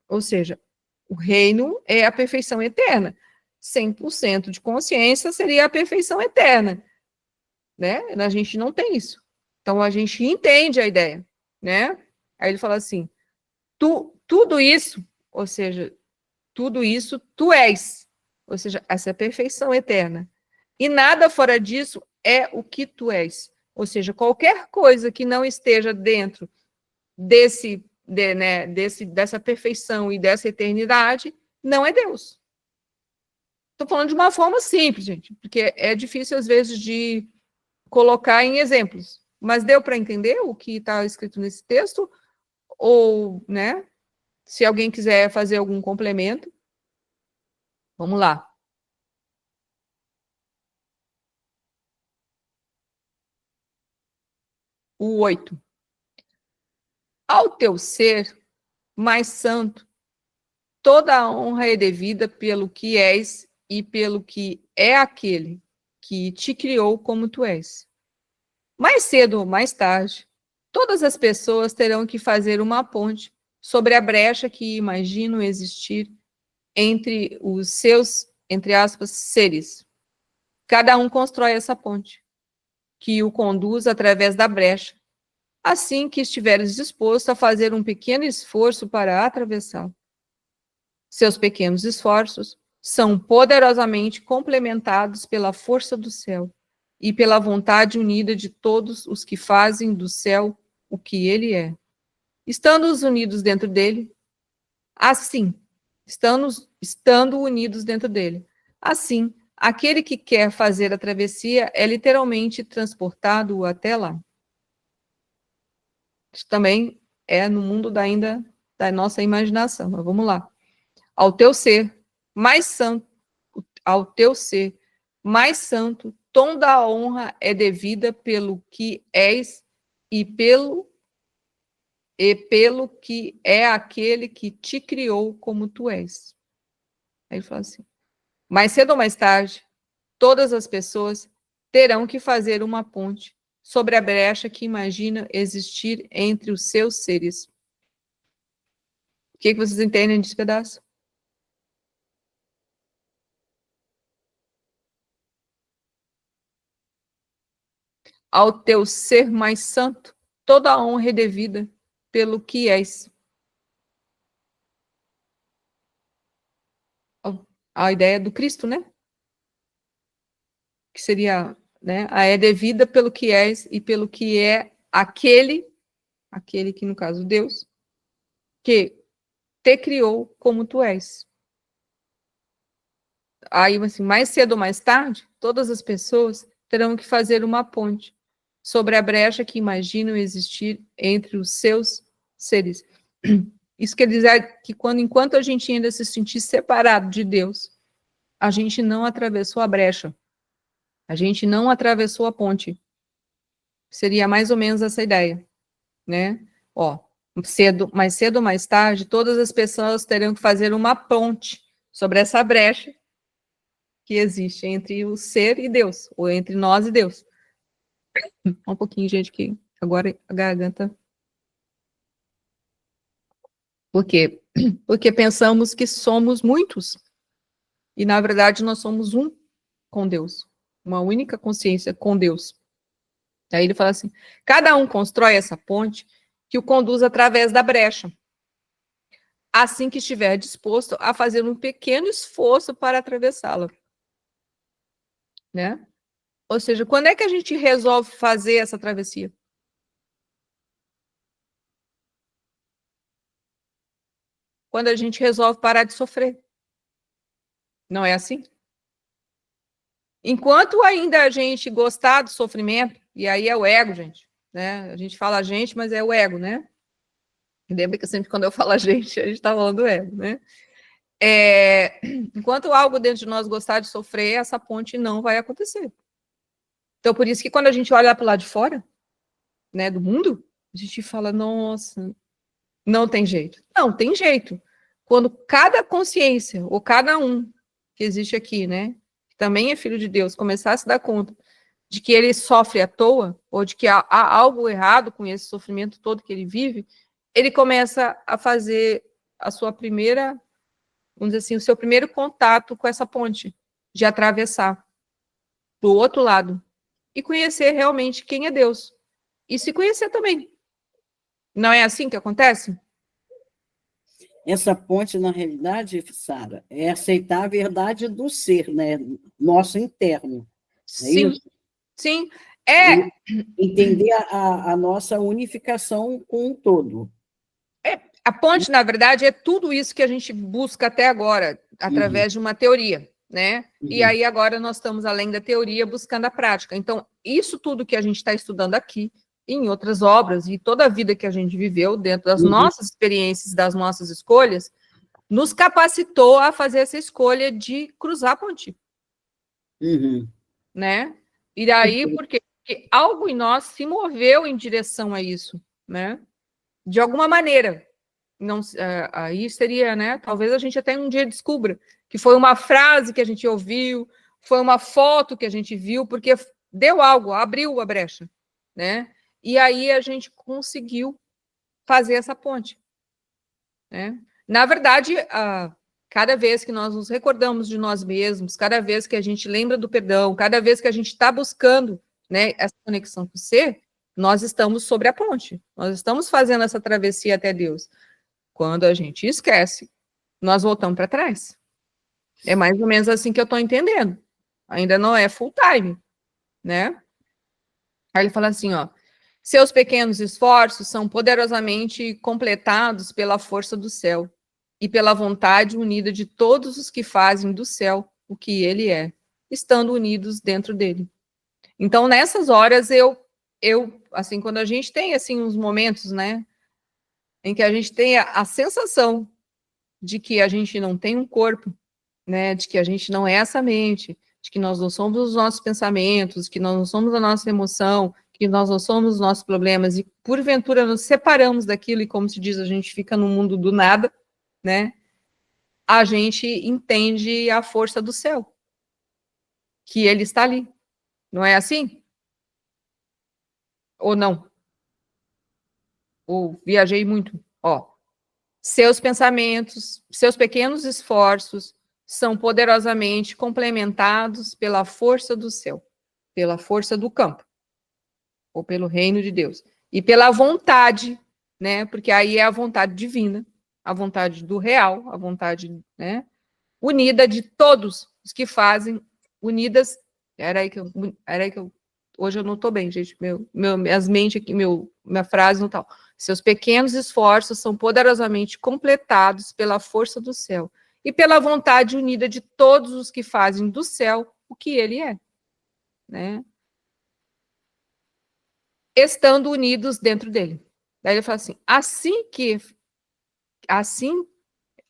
Ou seja, o reino é a perfeição eterna. 100% de consciência seria a perfeição eterna, né? A gente não tem isso. Então, a gente entende a ideia, né? Aí ele fala assim, tudo isso, ou seja, tudo isso tu és, ou seja, essa é a perfeição eterna. E nada fora disso é o que tu és. Ou seja, qualquer coisa que não esteja dentro dessa perfeição e dessa eternidade, não é Deus. Estou falando de uma forma simples, gente, porque é difícil, às vezes, de colocar em exemplos. Mas deu para entender o que está escrito nesse texto? Ou, né, se alguém quiser fazer algum complemento, vamos lá. O 8. Ao teu ser mais santo, toda a honra é devida pelo que és e pelo que é aquele que te criou como tu és. Mais cedo ou mais tarde, todas as pessoas terão que fazer uma ponte sobre a brecha que imaginam existir entre os seus, entre aspas, seres. Cada um constrói essa ponte, que o conduz através da brecha, assim que estiveres disposto a fazer um pequeno esforço para atravessá-lo. Seus pequenos esforços são poderosamente complementados pela força do céu e pela vontade unida de todos os que fazem do céu o que ele é. Estando unidos dentro dele, assim, estando unidos dentro dele, assim, aquele que quer fazer a travessia é literalmente transportado até lá. Isso também é no mundo ainda da nossa imaginação, mas vamos lá. Ao teu ser mais santo, toda a honra é devida pelo que és e pelo que é aquele que te criou como tu és. Aí ele fala assim, mais cedo ou mais tarde, todas as pessoas terão que fazer uma ponte sobre a brecha que imagina existir entre os seus seres. O que vocês entendem desse pedaço? Ao teu ser mais santo, toda a honra é devida pelo que és. A ideia do Cristo, né? Que seria, né? A é devida pelo que és e pelo que é aquele que, no caso, Deus, que te criou como tu és. Aí, assim, mais cedo ou mais tarde, todas as pessoas terão que fazer uma ponte sobre a brecha que imaginam existir entre os seus seres. Isso quer dizer que enquanto a gente ainda se sentir separado de Deus, a gente não atravessou a brecha. A gente não atravessou a ponte. Seria mais ou menos essa ideia, né? Ó, mais cedo ou mais tarde, todas as pessoas terão que fazer uma ponte sobre essa brecha que existe entre o ser e Deus, ou entre nós e Deus. Um pouquinho, gente, que agora a garganta... Por quê? Porque pensamos que somos muitos. E, na verdade, nós somos um com Deus. Uma única consciência com Deus. Aí ele fala assim, cada um constrói essa ponte que o conduz através da brecha, assim que estiver disposto a fazer um pequeno esforço para atravessá-la. Né? Ou seja, quando é que a gente resolve fazer essa travessia? Quando a gente resolve parar de sofrer. Não é assim? Enquanto ainda a gente gostar do sofrimento, e aí é o ego, gente, né? A gente fala a gente, mas é o ego, né? Lembra que sempre quando eu falo a gente está falando do ego, né? Enquanto algo dentro de nós gostar de sofrer, essa ponte não vai acontecer. Então, por isso que quando a gente olha para o lado de fora, né, do mundo, a gente fala, nossa, não tem jeito. Não, tem jeito. Quando cada consciência, ou cada um que existe aqui, né, que também é filho de Deus, começar a se dar conta de que ele sofre à toa, ou de que há algo errado com esse sofrimento todo que ele vive, ele começa a fazer a sua primeira, vamos dizer assim, o seu primeiro contato com essa ponte, de atravessar para o outro lado e conhecer realmente quem é Deus. E se conhecer também. Não é assim que acontece? Essa ponte, na realidade, Sara, é aceitar a verdade do ser, né? Nosso interno. Sim, É isso? sim. E entender a nossa unificação com o todo. A ponte, na verdade, é tudo isso que a gente busca até agora, através de uma teoria, né? E aí agora nós estamos, além da teoria, buscando a prática. Então, isso tudo que a gente está estudando aqui, em outras obras, e toda a vida que a gente viveu, dentro das nossas experiências, das nossas escolhas, nos capacitou a fazer essa escolha de cruzar a ponte. Né? E daí, porque algo em nós se moveu em direção a isso, né? De alguma maneira. Não, aí seria, né? Talvez a gente até um dia descubra que foi uma frase que a gente ouviu, foi uma foto que a gente viu, porque deu algo, abriu a brecha, né? E aí a gente conseguiu fazer essa ponte, né? Na verdade, cada vez que nós nos recordamos de nós mesmos, cada vez que a gente lembra do perdão, cada vez que a gente está buscando, né, essa conexão com o ser, nós estamos sobre a ponte, nós estamos fazendo essa travessia até Deus. Quando a gente esquece, nós voltamos para trás. É mais ou menos assim que eu estou entendendo. Ainda não é full time, né? Aí ele fala assim, ó, seus pequenos esforços são poderosamente completados pela força do céu e pela vontade unida de todos os que fazem do céu o que ele é, estando unidos dentro dele. Então, nessas horas, eu assim, quando a gente tem, assim, uns momentos, né, em que a gente tem a sensação de que a gente não tem um corpo, né, de que a gente não é essa mente, de que nós não somos os nossos pensamentos, que nós não somos a nossa emoção, que nós não somos os nossos problemas, e porventura nos separamos daquilo, e como se diz, a gente fica no mundo do nada, né, a gente entende a força do céu, que ele está ali. Não é assim? Ou não? Ou viajei muito? Ó, seus pensamentos, seus pequenos esforços são poderosamente complementados pela força do céu, pela força do campo, ou pelo reino de Deus, e pela vontade, né? Porque aí é a vontade divina, a vontade do real, a vontade, né, unida de todos os que fazem, unidas. Era aí que eu hoje eu não estou bem, gente. Minhas mentes aqui, minha frase não tal. Seus pequenos esforços são poderosamente completados pela força do céu e pela vontade unida de todos os que fazem do céu o que ele é, né? Estando unidos dentro dele. Daí ele fala assim,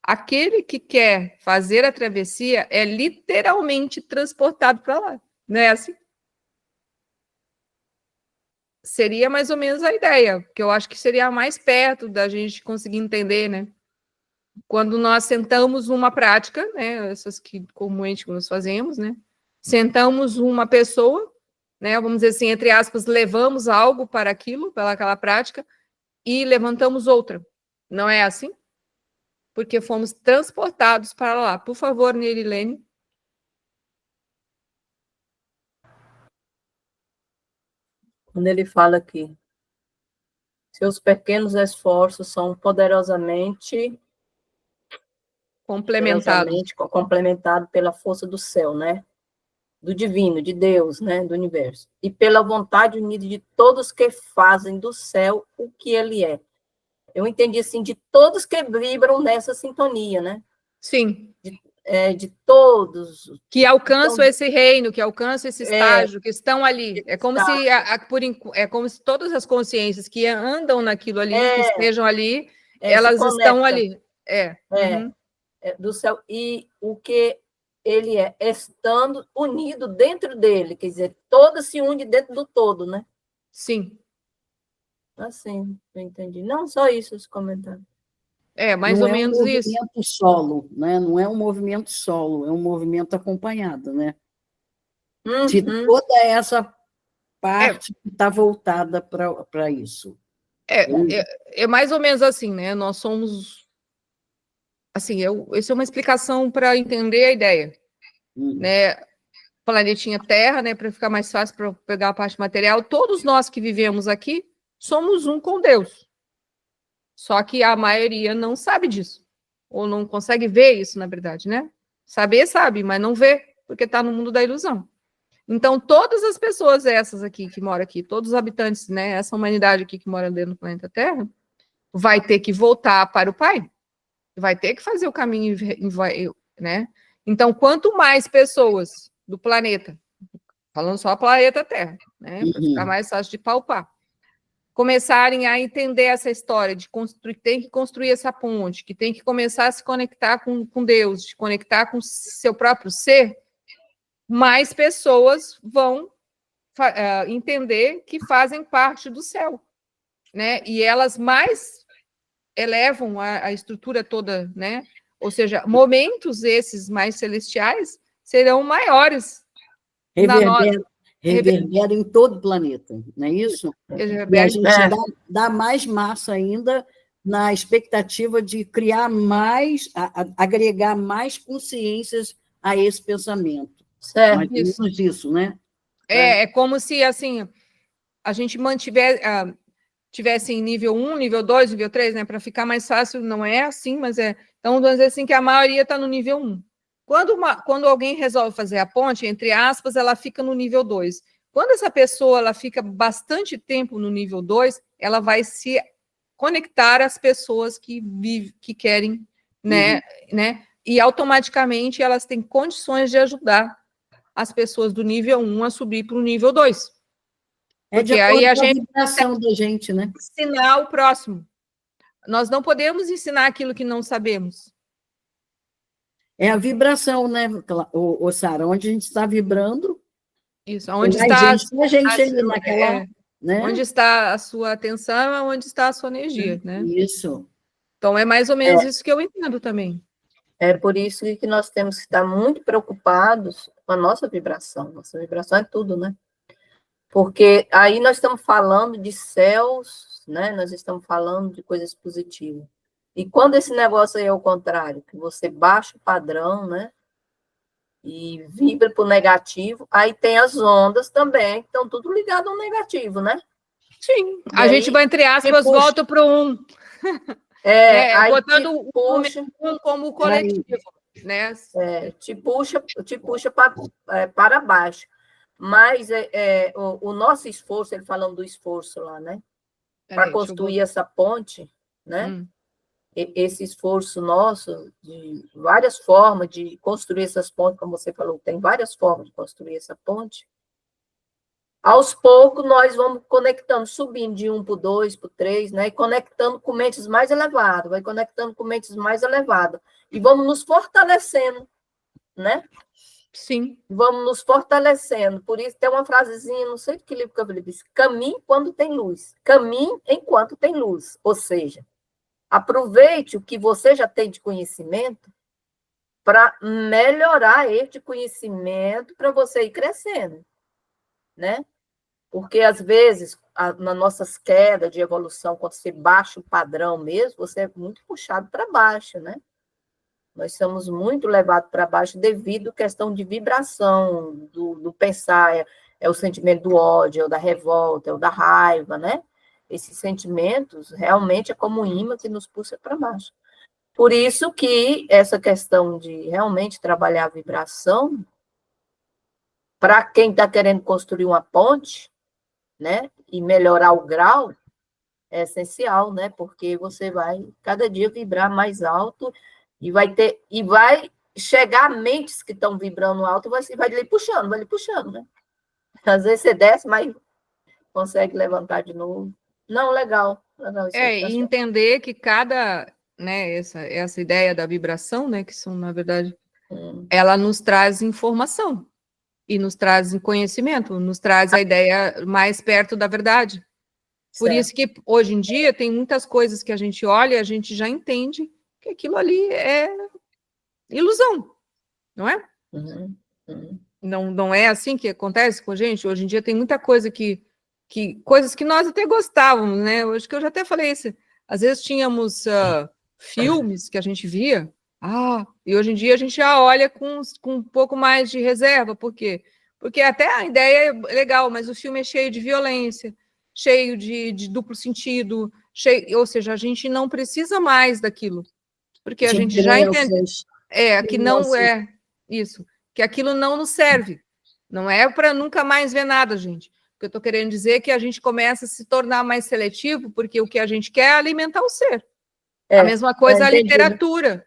aquele que quer fazer a travessia é literalmente transportado para lá, não é assim? Seria mais ou menos a ideia, que eu acho que seria mais perto da gente conseguir entender, né? Quando nós sentamos numa prática, né, essas que comumente nós fazemos, né? Sentamos uma pessoa né? Vamos dizer assim, entre aspas, levamos algo para aquilo, para aquela prática, e levantamos outra. Não é assim? Porque fomos transportados para lá. Por favor, Nerilene. Quando ele fala aqui, seus pequenos esforços são poderosamente complementados pela força do céu, né? Do divino, de Deus, né? Do universo. E pela vontade unida de todos que fazem do céu o que ele é. Eu entendi assim, de todos que vibram nessa sintonia, né? Sim. De todos. Que alcançam esse reino, que alcançam esse estágio, que estão ali. É como se é como se todas as consciências que andam naquilo ali, que estejam ali, elas estão ali. Do céu. E o que ele é, estando unido dentro dele, quer dizer, todo se une dentro do todo, né? Sim. Assim, eu entendi. Não só isso, esse comentário. Mais ou menos isso. Não é um movimento solo, né? Não é um movimento solo, é um movimento acompanhado, né? De toda essa parte que está voltada para isso. É mais ou menos assim, né? Nós somos... Assim, isso é uma explicação para entender a ideia. Né? Planetinha Terra, né? Para ficar mais fácil para pegar a parte material. Todos nós que vivemos aqui somos um com Deus. Só que a maioria não sabe disso. Ou não consegue ver isso, na verdade, né? Saber, sabe, mas não vê, porque está no mundo da ilusão. Então, todas as pessoas essas aqui que moram aqui, todos os habitantes, né? Essa humanidade aqui que mora dentro do planeta Terra, vai ter que voltar para o Pai. Vai ter que fazer o caminho, né? Então, quanto mais pessoas do planeta, falando só planeta Terra, né? Para ficar mais fácil de palpar, começarem a entender essa história de construir, tem que construir essa ponte, que tem que começar a se conectar com Deus, de conectar com seu próprio ser, mais pessoas vão entender que fazem parte do céu, né? E elas mais elevam a estrutura toda, né? Ou seja, momentos esses mais celestiais serão maiores. Reverbera em todo o planeta, não é isso? E a gente dá mais massa ainda na expectativa de criar mais, agregar mais consciências a esse pensamento. Certo. Mais ou menos isso, né? É como se, assim, a gente tivesse em nível 1, nível 2, nível 3, né? Para ficar mais fácil, não é assim, mas é... Então, vamos dizer assim que a maioria está no nível 1. Quando alguém resolve fazer a ponte, entre aspas, ela fica no nível 2. Quando essa pessoa ela fica bastante tempo no nível 2, ela vai se conectar às pessoas que querem, né? E automaticamente elas têm condições de ajudar as pessoas do nível 1 a subir para o nível 2. Porque aí a gente vibração da gente, né? Ensinar o próximo. Nós não podemos ensinar aquilo que não sabemos. É a vibração, né, Sara? Onde a gente está vibrando. Isso, onde está a gente ali naquela. Né? Onde está a sua atenção é onde está a sua energia, né? Isso. Então, é mais ou menos isso que eu entendo também. É por isso que nós temos que estar muito preocupados com a nossa vibração. Nossa vibração é tudo, né? Porque aí nós estamos falando de céus, né? Nós estamos falando de coisas positivas. E quando esse negócio aí é o contrário, que você baixa o padrão, né? E vibra para o negativo, aí tem as ondas também, que estão tudo ligado ao negativo, né? Sim. E a gente vai, entre aspas, volta para o 1. Aí botando o 1 como coletivo, né? Te puxa para baixo. Mas o nosso esforço, ele falando do esforço lá, né? Para construir essa ponte, né? Esse esforço nosso, de várias formas de construir essas pontes, como você falou, tem várias formas de construir essa ponte. Aos poucos, nós vamos conectando, subindo de 1 para o 2, para o 3, né? E conectando com mentes mais elevadas, vai conectando com mentes mais elevadas. E vamos nos fortalecendo, né? Sim. Vamos nos fortalecendo. Por isso, tem uma frasezinha, não sei de que livro que eu li, diz, caminhe quando tem luz. Caminhe enquanto tem luz. Ou seja, aproveite o que você já tem de conhecimento para melhorar este conhecimento para você ir crescendo. né? Porque, às vezes, nas nossas quedas de evolução, quando você baixa o padrão mesmo, você é muito puxado para baixo, né? Nós somos muito levados para baixo devido à questão de vibração, do pensar, é o sentimento do ódio, é o da revolta, é o da raiva, né? Esses sentimentos realmente é como um imã que nos puxa para baixo. Por isso que essa questão de realmente trabalhar a vibração, para quem está querendo construir uma ponte, né, e melhorar o grau, é essencial, né? Porque você vai cada dia vibrar mais alto e vai chegar mentes que estão vibrando alto, vai lhe puxando, né? Às vezes você desce, mas consegue levantar de novo. Não, legal, isso aí, E entender que cada, né, essa ideia da vibração, né, que são, na verdade, ela nos traz informação e nos traz conhecimento, nos traz a ideia mais perto da verdade. Por isso que, hoje em dia, tem muitas coisas que a gente olha e a gente já entende que aquilo ali é ilusão, não é? Não é assim que acontece com a gente? Hoje em dia tem muita coisa coisas que nós até gostávamos, né? Acho que eu já até falei isso. Às vezes tínhamos filmes que a gente via, e hoje em dia a gente já olha com um pouco mais de reserva. Por quê? Porque até a ideia é legal, mas o filme é cheio de violência, cheio de duplo sentido, ou seja, a gente não precisa mais daquilo, porque a gente já entende que não é isso, que aquilo não nos serve, não é para nunca mais ver nada, gente. O que eu estou querendo dizer é que a gente começa a se tornar mais seletivo, porque o que a gente quer é alimentar o ser. A mesma coisa a literatura.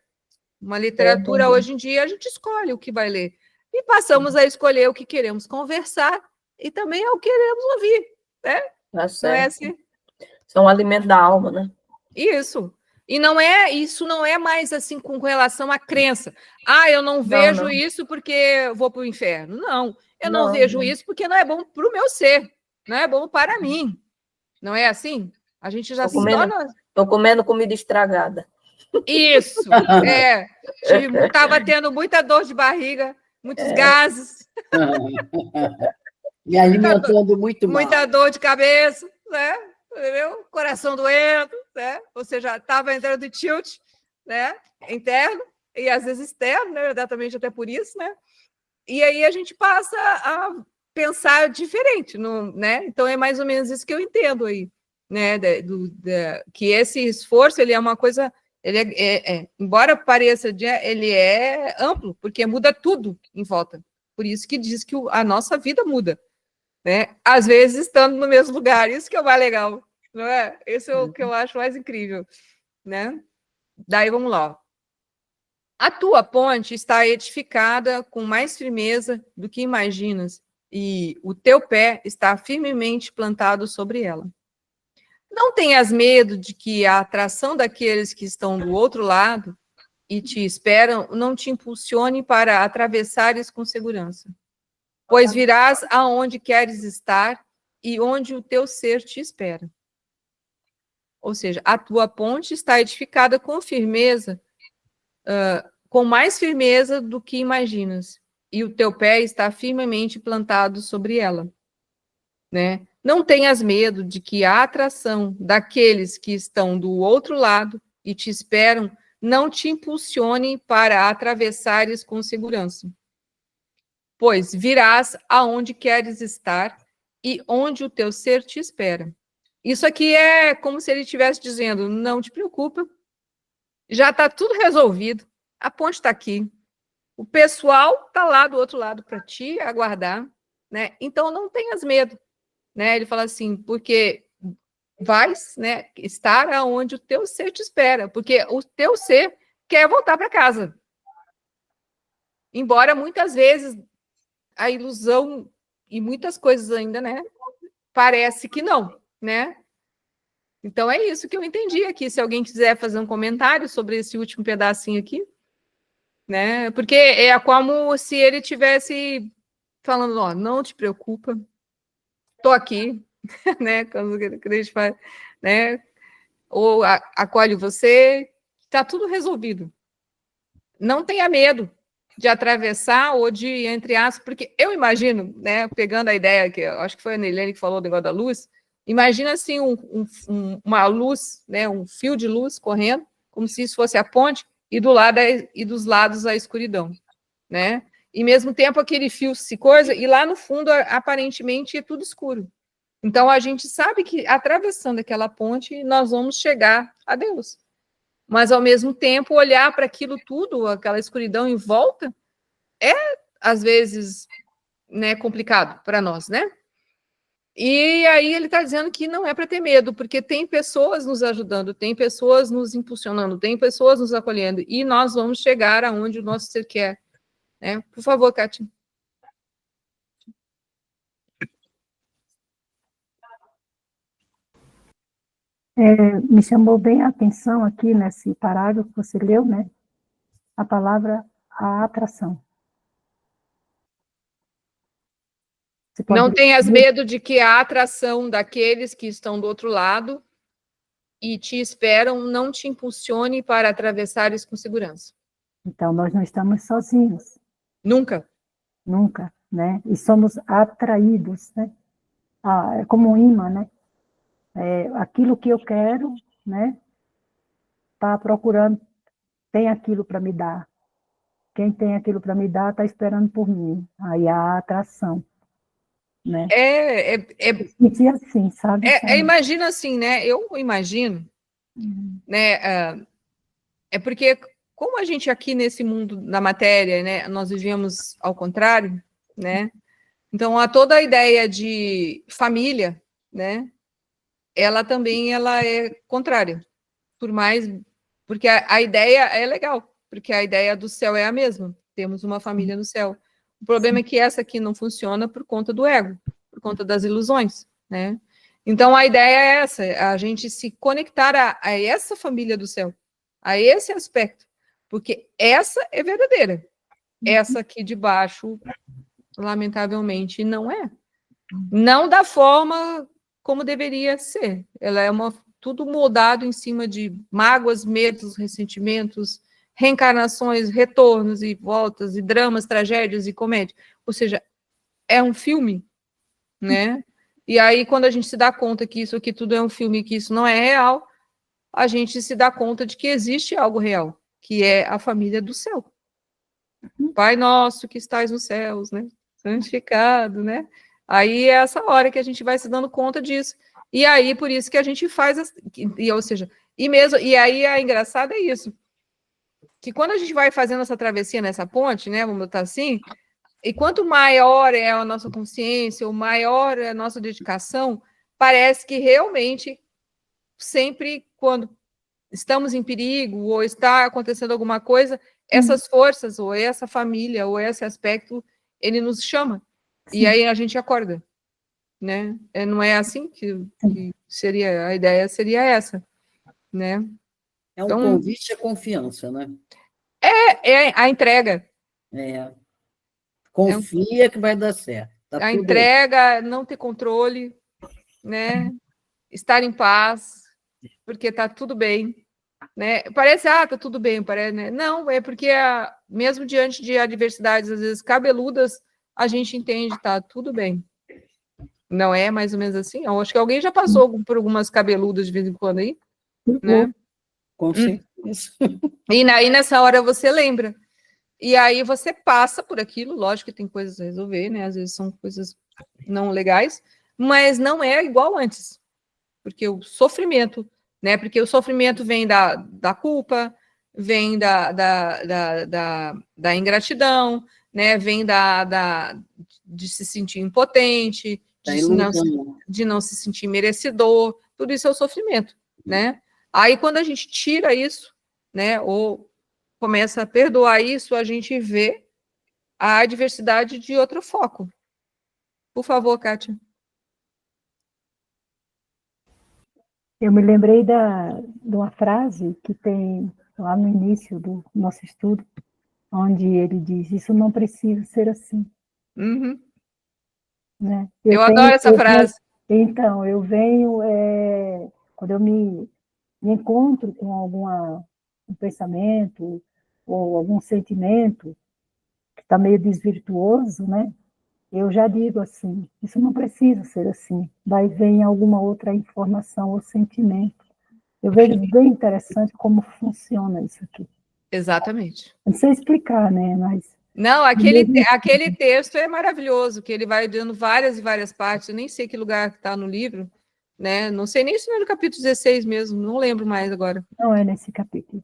Uma literatura, hoje em dia, a gente escolhe o que vai ler. E passamos a escolher o que queremos conversar e também o que queremos ouvir, né? Tá certo. Não é assim? São alimento da alma, né? Isso. E isso não é mais assim com relação à crença. Eu não vejo isso porque eu vou para o inferno. Não, eu não vejo isso porque não é bom para o meu ser, não é bom para mim. Não é assim? A gente já se torna... Estou comendo comida estragada. Isso, estava tendo muita dor de barriga, muitos gases. Me alimentando muito mal. Muita dor de cabeça, né? Entendeu? Coração doendo, né? Ou seja, estava entrando em tilt, né? Interno e às vezes externo, né? Exatamente até por isso, né? E aí a gente passa a pensar diferente, né? Então é mais ou menos isso que eu entendo aí, né? Que esse esforço ele é uma coisa, ele embora pareça, ele é amplo, porque muda tudo em volta. Por isso que diz que a nossa vida muda. Né? Às vezes estando no mesmo lugar, isso que é o mais legal, não é? Isso é o que eu acho mais incrível, né? Daí vamos lá. A tua ponte está edificada com mais firmeza do que imaginas, e o teu pé está firmemente plantado sobre ela. Não tenhas medo de que a atração daqueles que estão do outro lado e te esperam não te impulsione para atravessares com segurança. Pois virás aonde queres estar e onde o teu ser te espera. Ou seja, a tua ponte está edificada com firmeza, com mais firmeza do que imaginas, e o teu pé está firmemente plantado sobre ela. Né? Não tenhas medo de que a atração daqueles que estão do outro lado e te esperam não te impulsione para atravessares com segurança. Pois virás aonde queres estar e onde o teu ser te espera. Isso aqui é como se ele estivesse dizendo, não te preocupa, já está tudo resolvido, a ponte está aqui, o pessoal está lá do outro lado para te aguardar, né? Então não tenhas medo, né? Ele fala assim, porque vais, né, estar aonde o teu ser te espera, porque o teu ser quer voltar para casa. Embora muitas vezes a ilusão e muitas coisas ainda, né? Parece que não, né? Então é isso que eu entendi aqui. Se alguém quiser fazer um comentário sobre esse último pedacinho aqui, né? Porque é como se ele tivesse falando, ó, não te preocupa, tô aqui, né? Quando a gente faz, né? Ou acolhe você, tá tudo resolvido. Não tenha medo, de atravessar ou de, entre aspas, porque eu imagino, né, pegando a ideia, que eu acho que foi a Neilene que falou do negócio da luz, imagina assim uma luz, né, um fio de luz correndo, como se isso fosse a ponte, e dos lados a escuridão, né? E mesmo tempo aquele fio se coisa, e lá no fundo, aparentemente, é tudo escuro. Então, a gente sabe que atravessando aquela ponte, nós vamos chegar a Deus. Mas, ao mesmo tempo, olhar para aquilo tudo, aquela escuridão em volta, é, às vezes, né, complicado para nós, né? E aí ele está dizendo que não é para ter medo, porque tem pessoas nos ajudando, tem pessoas nos impulsionando, tem pessoas nos acolhendo, e nós vamos chegar aonde o nosso ser quer. Né? Por favor, Kátia. Me chamou bem a atenção aqui nesse parágrafo que você leu, né? A palavra a atração. Não tenhas medo de que a atração daqueles que estão do outro lado e te esperam não te impulsione para atravessares com segurança. Então, nós não estamos sozinhos. Nunca. Nunca, né? E somos atraídos, né? É como um imã, né? Aquilo que eu quero, né? Tá procurando, tem aquilo para me dar. Quem tem aquilo para me dar está esperando por mim. Aí a atração, né? Sentir assim, sabe? Imagina assim, né? Eu imagino, né? É porque como a gente aqui nesse mundo da matéria, né? Nós vivemos ao contrário, né? Então, toda a ideia de família, né? Ela também é contrária. Porque a ideia é legal, porque a ideia do céu é a mesma. Temos uma família no céu. O problema é que essa aqui não funciona por conta do ego, por conta das ilusões, né? Então, a ideia é essa, a gente se conectar a essa família do céu, a esse aspecto, porque essa é verdadeira. Essa aqui de baixo, lamentavelmente, não é. Não da forma como deveria ser. Ela é tudo moldado em cima de mágoas, medos, ressentimentos, reencarnações, retornos e voltas, e dramas, tragédias e comédia. Ou seja, é um filme, né? E aí, quando a gente se dá conta que isso aqui tudo é um filme, que isso não é real, a gente se dá conta de que existe algo real, que é a família do céu. Pai nosso que estais nos céus, né? Santificado, né? Aí é essa hora que a gente vai se dando conta disso. E aí, por isso que a gente faz, ou seja, e aí é engraçado é isso, que quando a gente vai fazendo essa travessia nessa ponte, né, vamos botar assim, e quanto maior é a nossa consciência, ou maior é a nossa dedicação, parece que realmente, sempre quando estamos em perigo, ou está acontecendo alguma coisa, essas forças, ou essa família, ou esse aspecto, ele nos chama. Sim. E aí a gente acorda, né? Não é assim que seria, a ideia seria essa, né? É um convite à confiança, né? É a entrega. Confia que vai dar certo. Tá a entrega, não ter controle, né? Estar em paz, porque tá tudo bem, né? Parece, tá tudo bem, parece, né? Não, é porque mesmo diante de adversidades, às vezes cabeludas, a gente entende, tá tudo bem. Não é mais ou menos assim? Eu acho que alguém já passou por algumas cabeludas de vez em quando aí, né? Com certeza. E aí, nessa hora, você lembra. E aí, você passa por aquilo, lógico que tem coisas a resolver, né? Às vezes são coisas não legais, mas não é igual antes. Porque o sofrimento, né? Porque o sofrimento vem da culpa, vem da ingratidão, né? Vem de se sentir impotente, de não se sentir merecedor, tudo isso é o sofrimento, né? Aí, quando a gente tira isso, né? Ou começa a perdoar isso, a gente vê a adversidade de outro foco. Por favor, Kátia. Eu me lembrei de uma frase que tem lá no início do nosso estudo, onde ele diz, isso não precisa ser assim. Uhum. Né? Eu adoro essa frase. Então, eu venho, quando eu me encontro com um pensamento ou algum sentimento, está meio desvirtuoso, né? Eu já digo assim, isso não precisa ser assim. Daí vem alguma outra informação ou sentimento. Eu vejo bem interessante como funciona isso aqui. Exatamente. Não sei explicar, né? Mas não, aquele texto é maravilhoso, que ele vai dando várias e várias partes. Eu nem sei que lugar está no livro, né? Não sei nem se não é no capítulo 16 mesmo, não lembro mais agora. Não é nesse capítulo.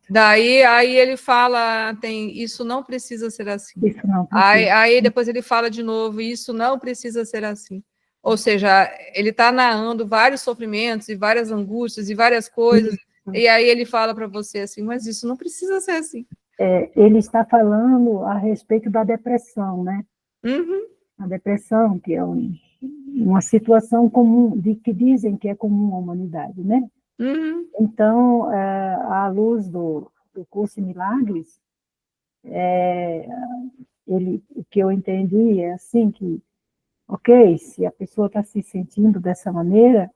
Daí aí ele fala, isso não precisa ser assim. Isso não precisa. Aí depois ele fala de novo, isso não precisa ser assim. Ou seja, ele está narrando vários sofrimentos e várias angústias e várias coisas, e aí ele fala para você assim, mas isso não precisa ser assim. Ele está falando a respeito da depressão, né? Uhum. A depressão, que é uma situação comum, que dizem que é comum à humanidade, né? Uhum. Então, à luz do curso em Milagres, o que eu entendi é assim que, ok, se a pessoa está se sentindo dessa maneira,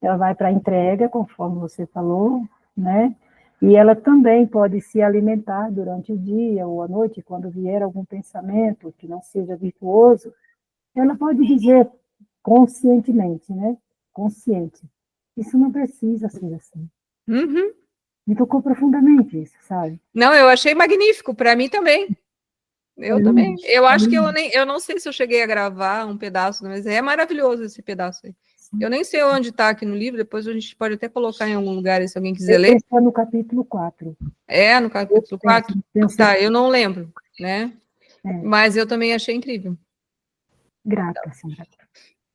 ela vai para a entrega, conforme você falou, né? E ela também pode se alimentar durante o dia ou à noite, quando vier algum pensamento que não seja virtuoso, ela pode dizer conscientemente, né? Consciente. Isso não precisa ser assim. Uhum. Me tocou profundamente isso, sabe? Não, eu achei magnífico, para mim também. Eu também. Eu acho que eu não sei se eu cheguei a gravar um pedaço, mas é maravilhoso esse pedaço aí. Eu nem sei onde está aqui no livro, depois a gente pode até colocar em algum lugar, se alguém quiser ler. Está no capítulo 4. É, no capítulo 4? Tá, eu não lembro, né? Mas eu também achei incrível. Grata, senhora.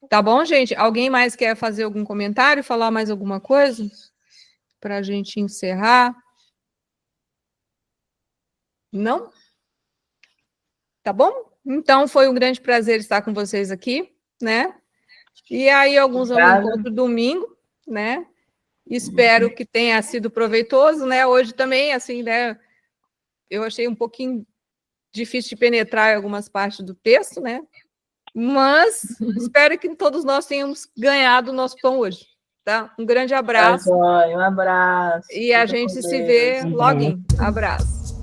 Tá bom, gente? Alguém mais quer fazer algum comentário, falar mais alguma coisa? Para a gente encerrar? Não? Tá bom? Então, foi um grande prazer estar com vocês aqui, né? E aí, alguns vão no encontro domingo, né? Espero que tenha sido proveitoso, né? Hoje também, assim, né? Eu achei um pouquinho difícil de penetrar em algumas partes do texto, né? Mas espero que todos nós tenhamos ganhado o nosso pão hoje, tá? Um grande abraço. Um abraço. E a gente se vê logo. Abraço.